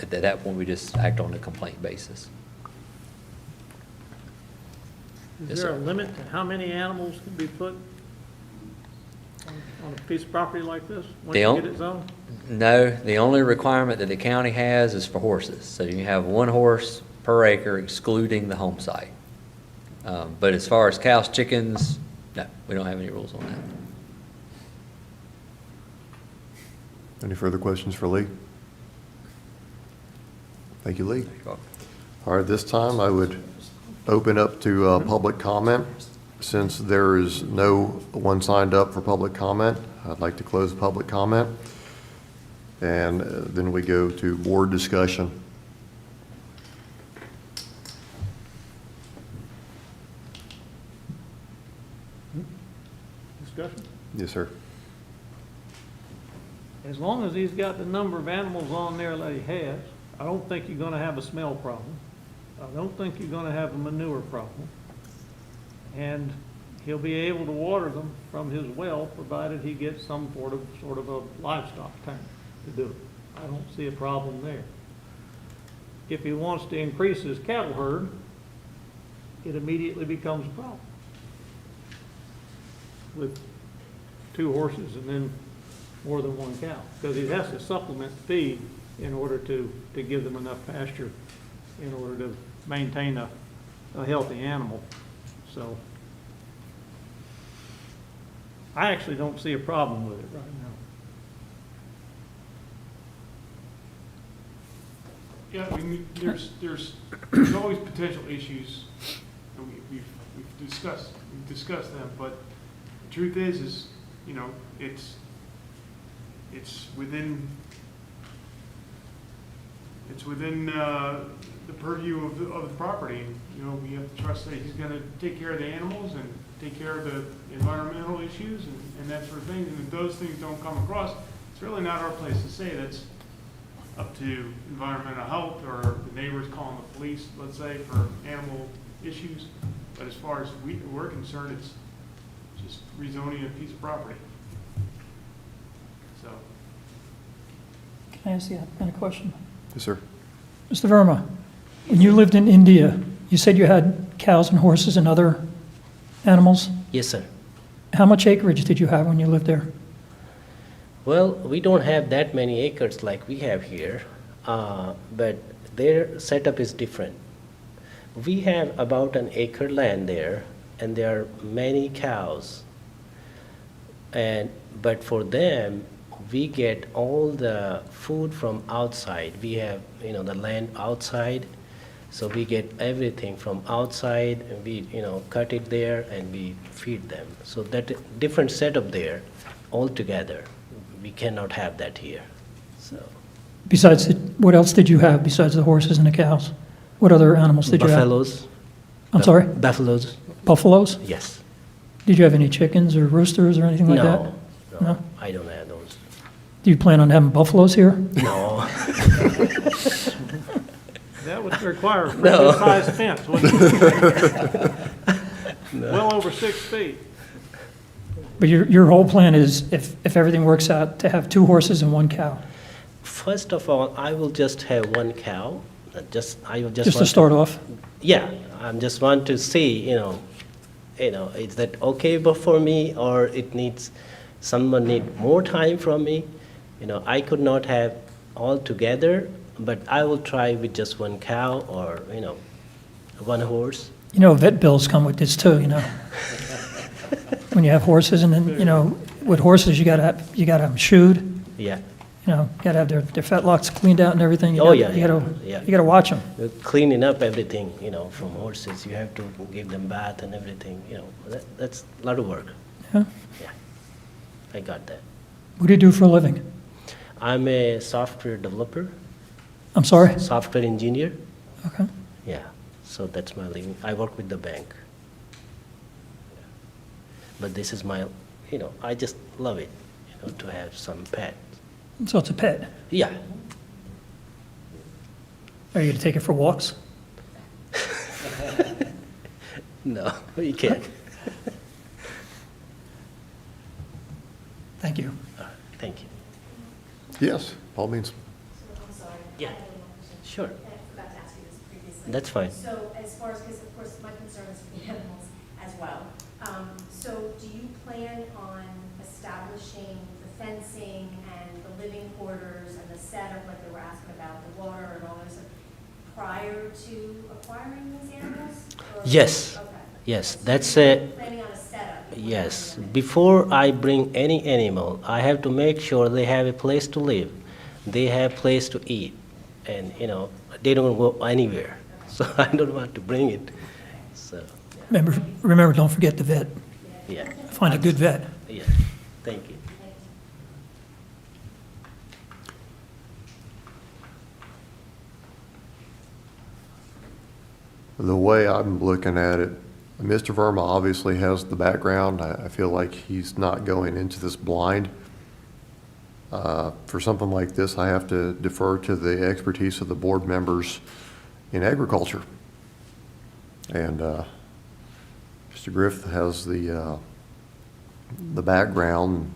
At that point, we just act on a complaint basis. Yes, Is there a sir. limit to how many animals can be put on a piece of property like this, once They you don't- get it zoned? No, the only requirement that the county has is for horses. So you have 1 horse per acre excluding the home site. But as far as cows, chickens, no, we don't have any rules on that. Any further questions for Lee? Thank you, Lee. You're welcome. All right, this time I would open up to public comment. Since there is no one signed up for public comment, I'd like to close public comment. And then we go to board discussion. Discussion? Yes, sir. As long as he's got the number of animals on there that he has, I don't think you're gonna have a smell problem. I don't think you're gonna have a manure problem. And he'll be able to water them from his well, provided he gets some sort of a livestock tank to do it. I don't see a problem there. If he wants to increase his cattle herd, it immediately becomes a problem. With 2 horses and then more than 1 cow, because he has to supplement feed in order to give them enough pasture in order to maintain a healthy animal. So I actually don't see a problem with it right now. Yeah, I mean, there's always potential issues, and we've discussed them, but the truth is, you know, it's within the purview of the property. You know, we have to trust that he's gonna take care of the animals and take care of the environmental issues and that sort of thing, and if those things don't come across, it's really not our place to say. That's up to environmental health or the neighbors calling the police, let's say, for animal issues. But as far as we're concerned, it's just rezoning a piece of property. So, Can I ask the applicant a question? Yes, sir. Mr. Verma, when you lived in India, you said you had cows and horses and other animals? Yes, sir. How much acreage did you have when you lived there? Well, we don't have that many acres like we have here, but their setup is different. We have about an acre land there, and there are many cows. But for them, we get all the food from outside. We have, you know, the land outside, so we get everything from outside, and we, you know, cut it there and we feed them. So that different setup there altogether. We cannot have that here, so. Besides, what else did you have besides the horses and the cows? What other animals did you have? Buffaloes. I'm sorry? Buffaloes, Buffaloes? yes. Did you have any chickens or roosters or anything like that? No, No? I don't have those. Do you plan on having buffaloes here? No, That would require a pretty good-sized fence, wouldn't it? Well over 6 feet. But your whole plan is, if everything works out, to have 2 horses and 1 cow? first of all, I will just have one cow, I will just Just to want start off? Yeah, I just want to see, is that okay for me, or someone need more time from me? I could not have all together, but I will try with just one cow or, one horse. Vet bills come with this too, When you have horses, and then, with horses, you gotta have them shoed, Yeah, gotta have their fetlocks cleaned out and everything. Oh, yeah, You yeah. gotta watch them. cleaning up everything, from horses. You have to give them bath and everything, that's a lot of work. Yeah. Yeah, I got that. What do you do for a living? I'm a software developer, I'm sorry? software engineer. Okay. Yeah, so that's my living. I work with the bank. But this is my, I just love it, to have some pet. So it's a pet. Yeah, Are you gonna take it for walks? no, you can't. Thank you. Thank you. Yes, by all means. I'm sorry. Yeah. I have one more question. Sure. I forgot to ask you this previously. That's fine. So as far as, because of course my concern is for the animals as well. So do you plan on establishing the fencing and the living quarters and the setup, like they were asking about, the water and all those, prior to acquiring these animals? Or- Yes. Okay. Yes, So that's you're a, planning on a setup? yes. Before I bring any animal, I have to make sure they have a place to live. They have place to eat. And, they don't go anywhere. So I don't want to bring it. So, Remember, don't forget the vet. yeah, Find a good vet. yeah. Thank you. The way I'm looking at it, Mr. Verma obviously has the background. I feel like he's not going into this blind. For something like this, I have to defer to the expertise of the board members in agriculture. And Mr. Griffith has the background.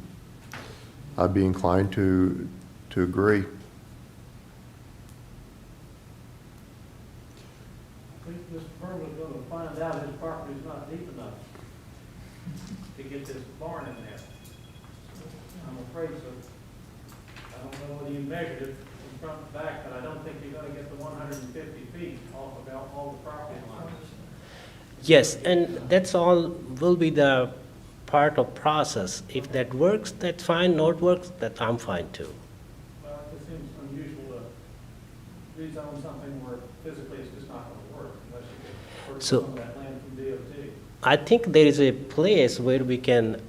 I'd be inclined to agree. I think Mr. Furman's gonna find out his property's not deep enough to get this barn in there. I'm afraid so. I don't know whether you measured it from front to back, but I don't think you're gonna get the 150 feet off of all the property lines. Yes, and that's all will be the part of process. If that works, that's fine. Not works, that I'm fine too. Well, it seems unusual to rezone something where physically it's just not gonna work unless you get purchase So- some of that land from DOT. I think there is a place where we can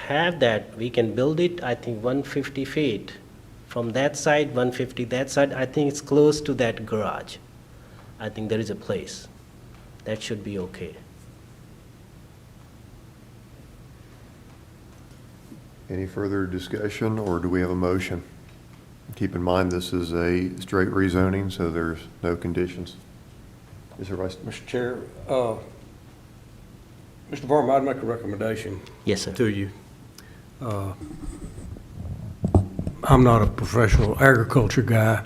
have that, we can build it, I think 150 feet. From that side, 150, that side, I think it's close to that garage. I think there is a place. That should be okay. Any further discussion, or do we have a motion? Keep in mind, this is a straight rezoning, so there's no conditions. Is there Vice? Mr. Chair, Mr. Varma, I'd make a recommendation Yes, sir. to you. I'm not a professional agriculture guy,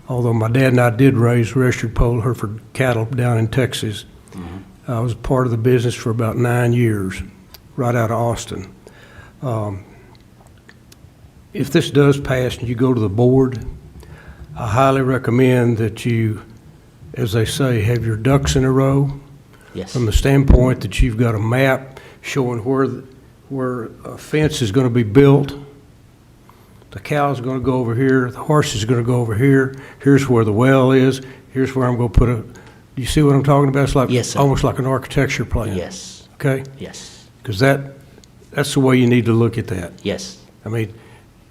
although my dad and I did raise registered polled Hereford cattle down in Texas. I was part of the business for about 9 years, right out of Austin. If this does pass and you go to the board, I highly recommend that you, as they say, have your ducks in a row, Yes. from the standpoint that you've got a map showing where a fence is going to be built. The cow's going to go over here, the horse is going to go over here, here's where the well is, here's where I'm going to put a, you see what I'm talking about? It's like, Yes, sir. almost like an architecture plan. Yes, Okay? yes, Because that's the way you need to look at that. yes, I mean,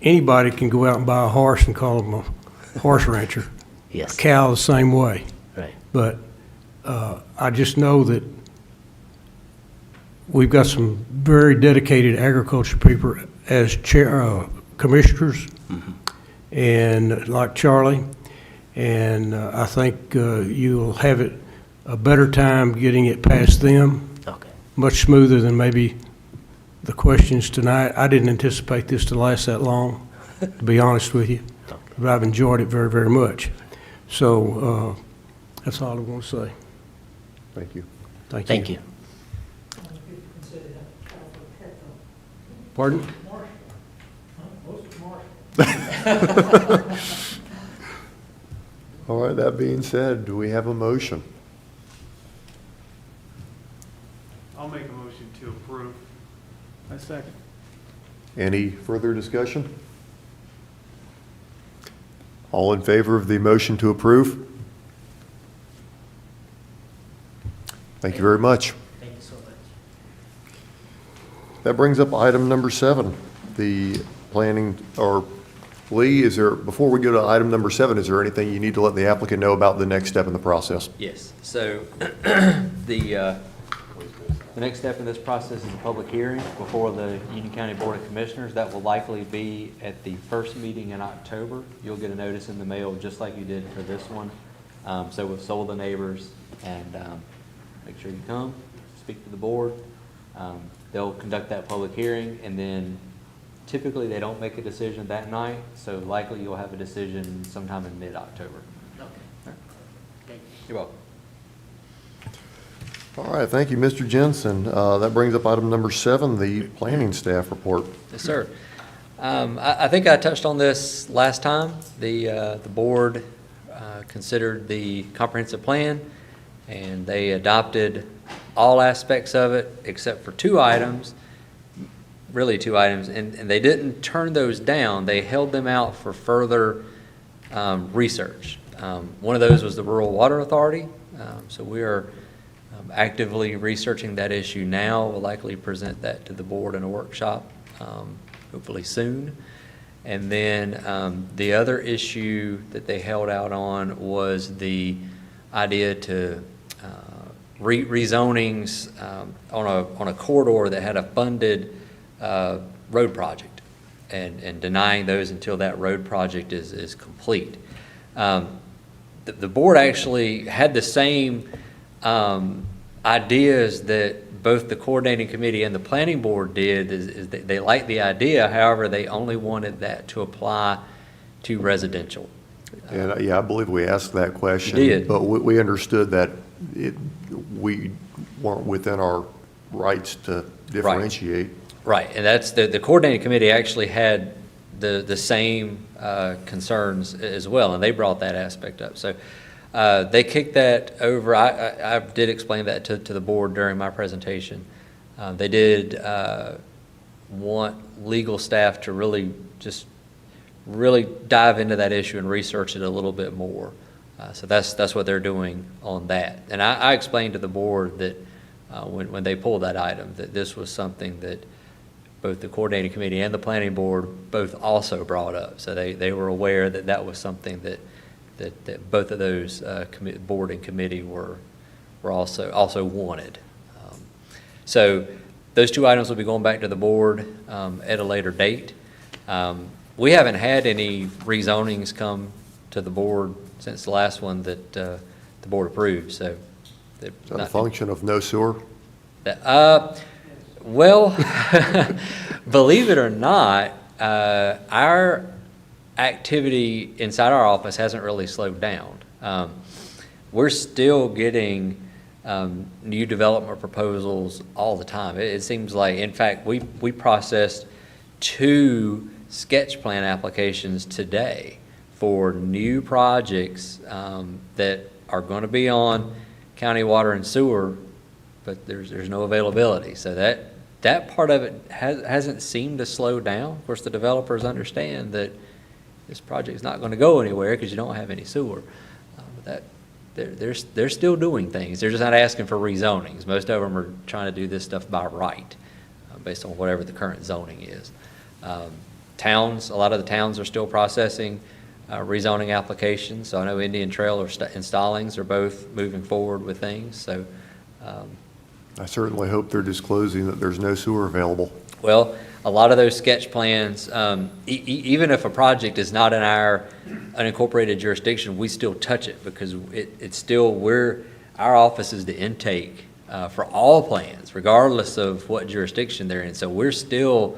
anybody can go out and buy a horse and call them a horse rancher. A yes, cow the same way. right, But I just know that we've got some very dedicated agriculture people as commissioners, and like Charlie, and I think you'll have it a better time getting it past them, okay, much smoother than maybe the questions tonight. I didn't anticipate this to last that long, to be honest with you, but I've enjoyed it very, very much. So that's all I want to say. Thank you. Thank you. thank you. Pardon? All right, that being said, do we have a motion? I'll make a motion to approve. I second. Any further discussion? All in favor of the motion to approve? Thank you very much. Thank you so much. That brings up item number 7, the planning, or Lee, is there, before we go to item number 7, is there anything you need to let the applicant know about the next step in the process? Yes, so the next step in this process is a public hearing before the Union County Board of Commissioners. That will likely be at the first meeting in October. You'll get a notice in the mail just like you did for this one. So we've sold the neighbors, and make sure you come, speak to the board. They'll conduct that public hearing, and then typically they don't make a decision that night, so likely you'll have a decision sometime in mid-October. Okay. Thank you. You're welcome. All right, thank you, Mr. Jensen. That brings up item number 7, the planning staff report. Yes, sir. I think I touched on this last time. The board considered the comprehensive plan, and they adopted all aspects of it except for 2 items, really 2 items, and they didn't turn those down. They held them out for further research. One of those was the Rural Water Authority, so we are actively researching that issue now. We'll likely present that to the board in a workshop, hopefully soon. And then the other issue that they held out on was the idea to rezonings on a corridor that had a funded road project, and denying those until that road project is complete. The board actually had the same ideas that both the coordinating committee and the planning board did. Is that they liked the idea, however, they only wanted that to apply to residential. And, yeah, I believe we asked that question. You did. But we understood that we weren't within our rights to differentiate. Right, and that's, the coordinating committee actually had the same concerns as well, and they brought that aspect up. So they kicked that over. I did explain that to the board during my presentation. They did want legal staff to really dive into that issue and research it a little bit more. So that's what they're doing on that. And I explained to the board that when they pulled that item, that this was something that both the coordinating committee and the planning board both also brought up. So they were aware that that was something that both of those board and committee were also wanted. So those two items will be going back to the board at a later date. We haven't had any rezonings come to the board since the last one that the board approved, so. Is that a function of no sewer? Well, believe it or not, our activity inside our office hasn't really slowed down. We're still getting new development proposals all the time. It seems like, in fact, we processed 2 sketch plan applications today for new projects that are going to be on county water and sewer, but there's no availability. So that part of it hasn't seemed to slow down. Of course, the developers understand that this project's not going to go anywhere because you don't have any sewer. But they're still doing things. They're just not asking for rezonings. Most of them are trying to do this stuff by right, based on whatever the current zoning is. Towns, a lot of the towns are still processing rezoning applications. So I know Indian Trail and Stallings are both moving forward with things. So I certainly hope they're disclosing that there's no sewer available. well, a lot of those sketch plans, even if a project is not in our unincorporated jurisdiction, we still touch it because it's still, our office is the intake for all plans, regardless of what jurisdiction they're in. So we're still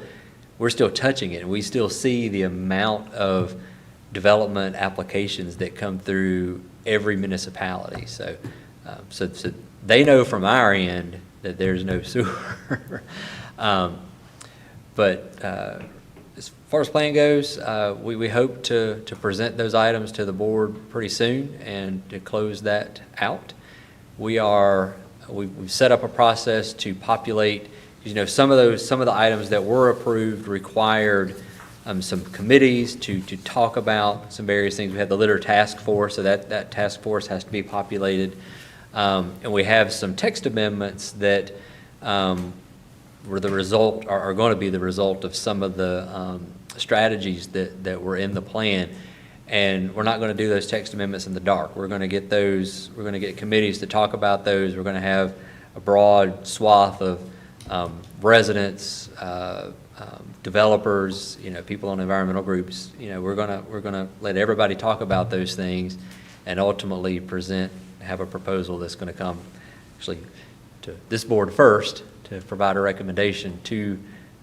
touching it, and we still see the amount of development applications that come through every municipality. So they know from our end that there's no sewer. But as far as plan goes, we hope to present those items to the board pretty soon and to close that out. We've set up a process to populate, some of the items that were approved required some committees to talk about some various things. We have the litter task force, so that task force has to be populated. And we have some text amendments that were the result, are going to be the result of some of the strategies that were in the plan. And we're not going to do those text amendments in the dark. We're going to get committees to talk about those. We're going to have a broad swath of residents, developers, people in environmental groups. We're going to let everybody talk about those things and ultimately have a proposal that's going to come actually to this board first to provide a recommendation to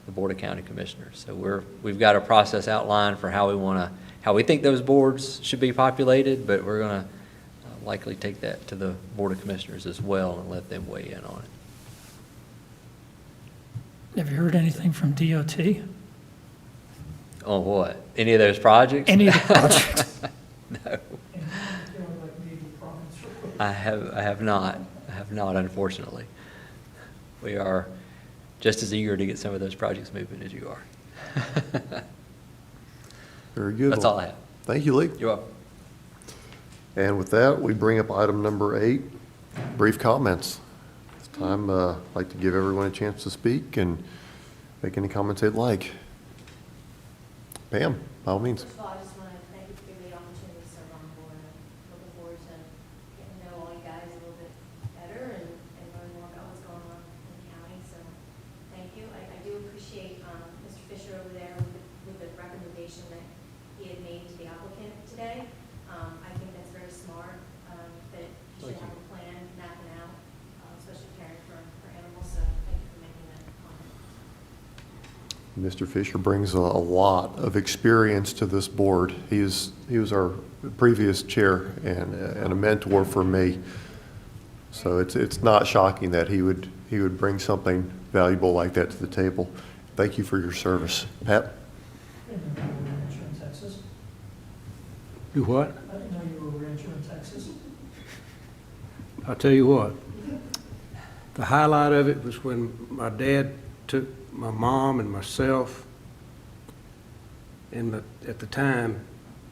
the Board of County Commissioners. So we've got a process outlined for how we think those boards should be populated, but we're going to likely take that to the Board of Commissioners as well and let them weigh in on it. Have you heard anything from DOT? On what? Any of those projects? Any of the projects? No. I have not, unfortunately. We are just as eager to get some of those projects moving as you are. Very good. That's all I have. Thank you, Lee. You're welcome. And with that, we bring up item number 8, brief comments. This time, I'd like to give everyone a chance to speak and make any comments they'd like. Pam, by all means. First of all, I just want to thank you for giving me the opportunity to serve on the board. I'm looking forward to getting to know all you guys a little bit better and learn more about what's going on in the county. So thank you. I do appreciate Mr. Fisher over there with the recommendation that he had made to the applicant today. I think that's very smart, that you should have a plan mapping out, especially caring for animals. So thank you for making that comment. Mr. Fisher brings a lot of experience to this board. He was our previous chair and a mentor for me. So it's not shocking that he would bring something valuable like that to the table. Thank you for your service. Pat? I didn't know you were a rancher in Texas. Do what? I didn't know you were a rancher in Texas. I'll tell you what, the highlight of it was when my dad took my mom and myself, and at the time,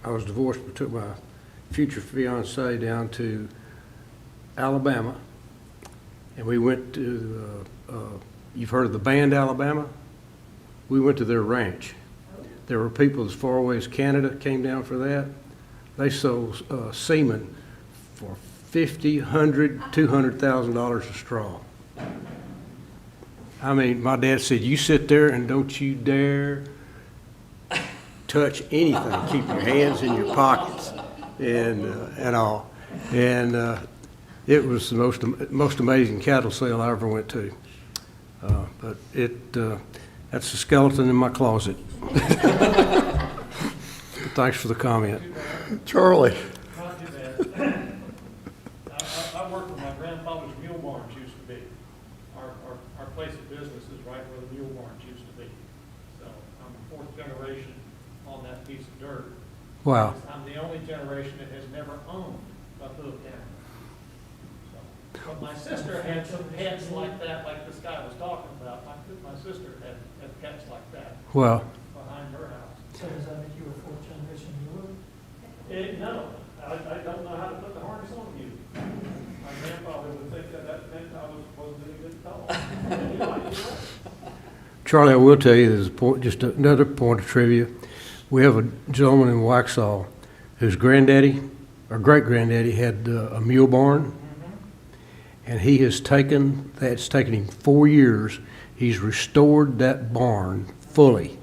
I was divorced, but took my future fiance down to Alabama, and we went to, you've heard of the band Alabama? We went to their ranch. There were people as far away as Canada came down for that. They sold semen for $50,000, $100,000, $200,000 a straw. I mean, my dad said, you sit there and don't you dare touch anything. Keep your hands in your pockets and all. And it was the most amazing cattle sale I ever went to. But that's a skeleton in my closet. Thanks for the comment. Charlie? Not too bad. I worked where my grandfather's mule barns used to be. Our place of business is right where the mule barns used to be. So I'm the fourth generation on that piece of dirt. Wow. I'm the only generation that has never owned a hoofed animal. So, but my sister had some pets like that, like this guy was talking about. My sister had pets like that Well, behind her house. So does that make you a fourth generation mule? No, I don't know how to put the harness on you. My grandfather would think that meant I was supposed to be a good fellow. He might be right. Charlie, I will tell you, there's a point, just another point of trivia. We have a gentleman in Waxhaw whose granddaddy, or great-granddaddy, had a mule barn, and he has taken, it's taken him 4 years, he's restored that barn fully.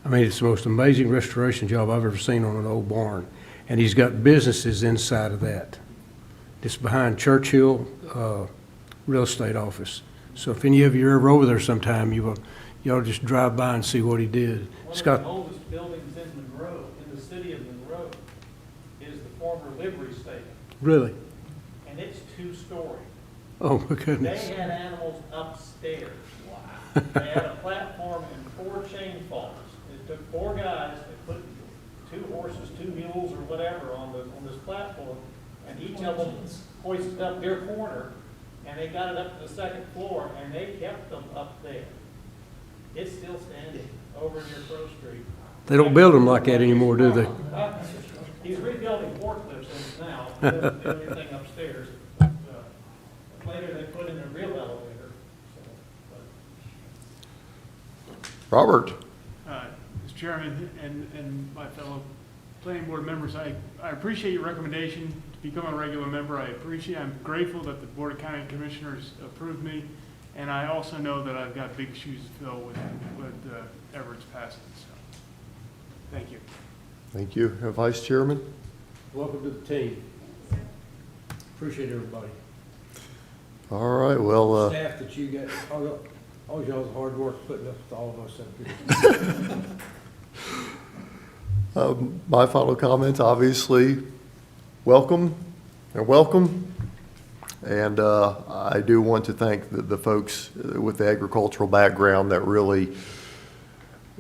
I mean, it's the most amazing restoration job I've ever seen on an old barn. And he's got businesses inside of that. It's behind Churchill Real Estate Office. So if any of you are ever over there sometime, you ought to just drive by and see what he did. It's One of got, the oldest buildings in Monroe, in the city of Monroe, is the former livery stable, really? and it's 2-story. Oh, my They goodness. had animals upstairs. Wow. They had a platform and 4 chain falls. It took 4 guys, they put 2 horses, 2 mules, or whatever on this platform, and each of them hoisted up their corner, and they got it up to the 2nd floor, and they kept them up there. It's still standing over near Crow Street. They don't build them like that anymore, do they? He's rebuilding forklifts now, everything upstairs. But, later they put in a real elevator. So, Robert? Mr. Chairman and my fellow planning board members, I appreciate your recommendation to become a regular member. I'm grateful that the Board of County Commissioners approved me, and I also know that I've got big shoes to fill with Everett's passing, so, thank you. Thank you. Vice Chairman? Welcome to the team. Appreciate everybody. All right, well, Staff that you got, all y'all's hard work putting up with all of us up here. my final comments, obviously, welcome. And I do want to thank the folks with the agricultural background that really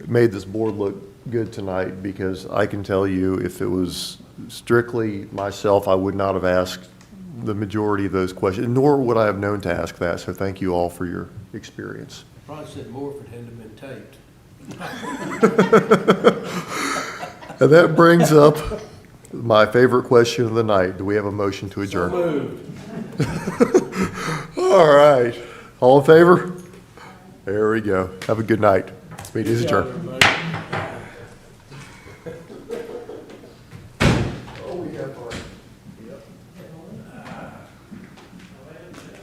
made this board look good tonight, because I can tell you, if it was strictly myself, I would not have asked the majority of those questions, nor would I have known to ask that. So thank you all for your experience. Probably said more if it hadn't been taped. And that brings up my favorite question of the night. Do we have a motion to adjourn? So moved. All right. All in favor? There we go. Have a good night. Meeting is adjourned. Everybody.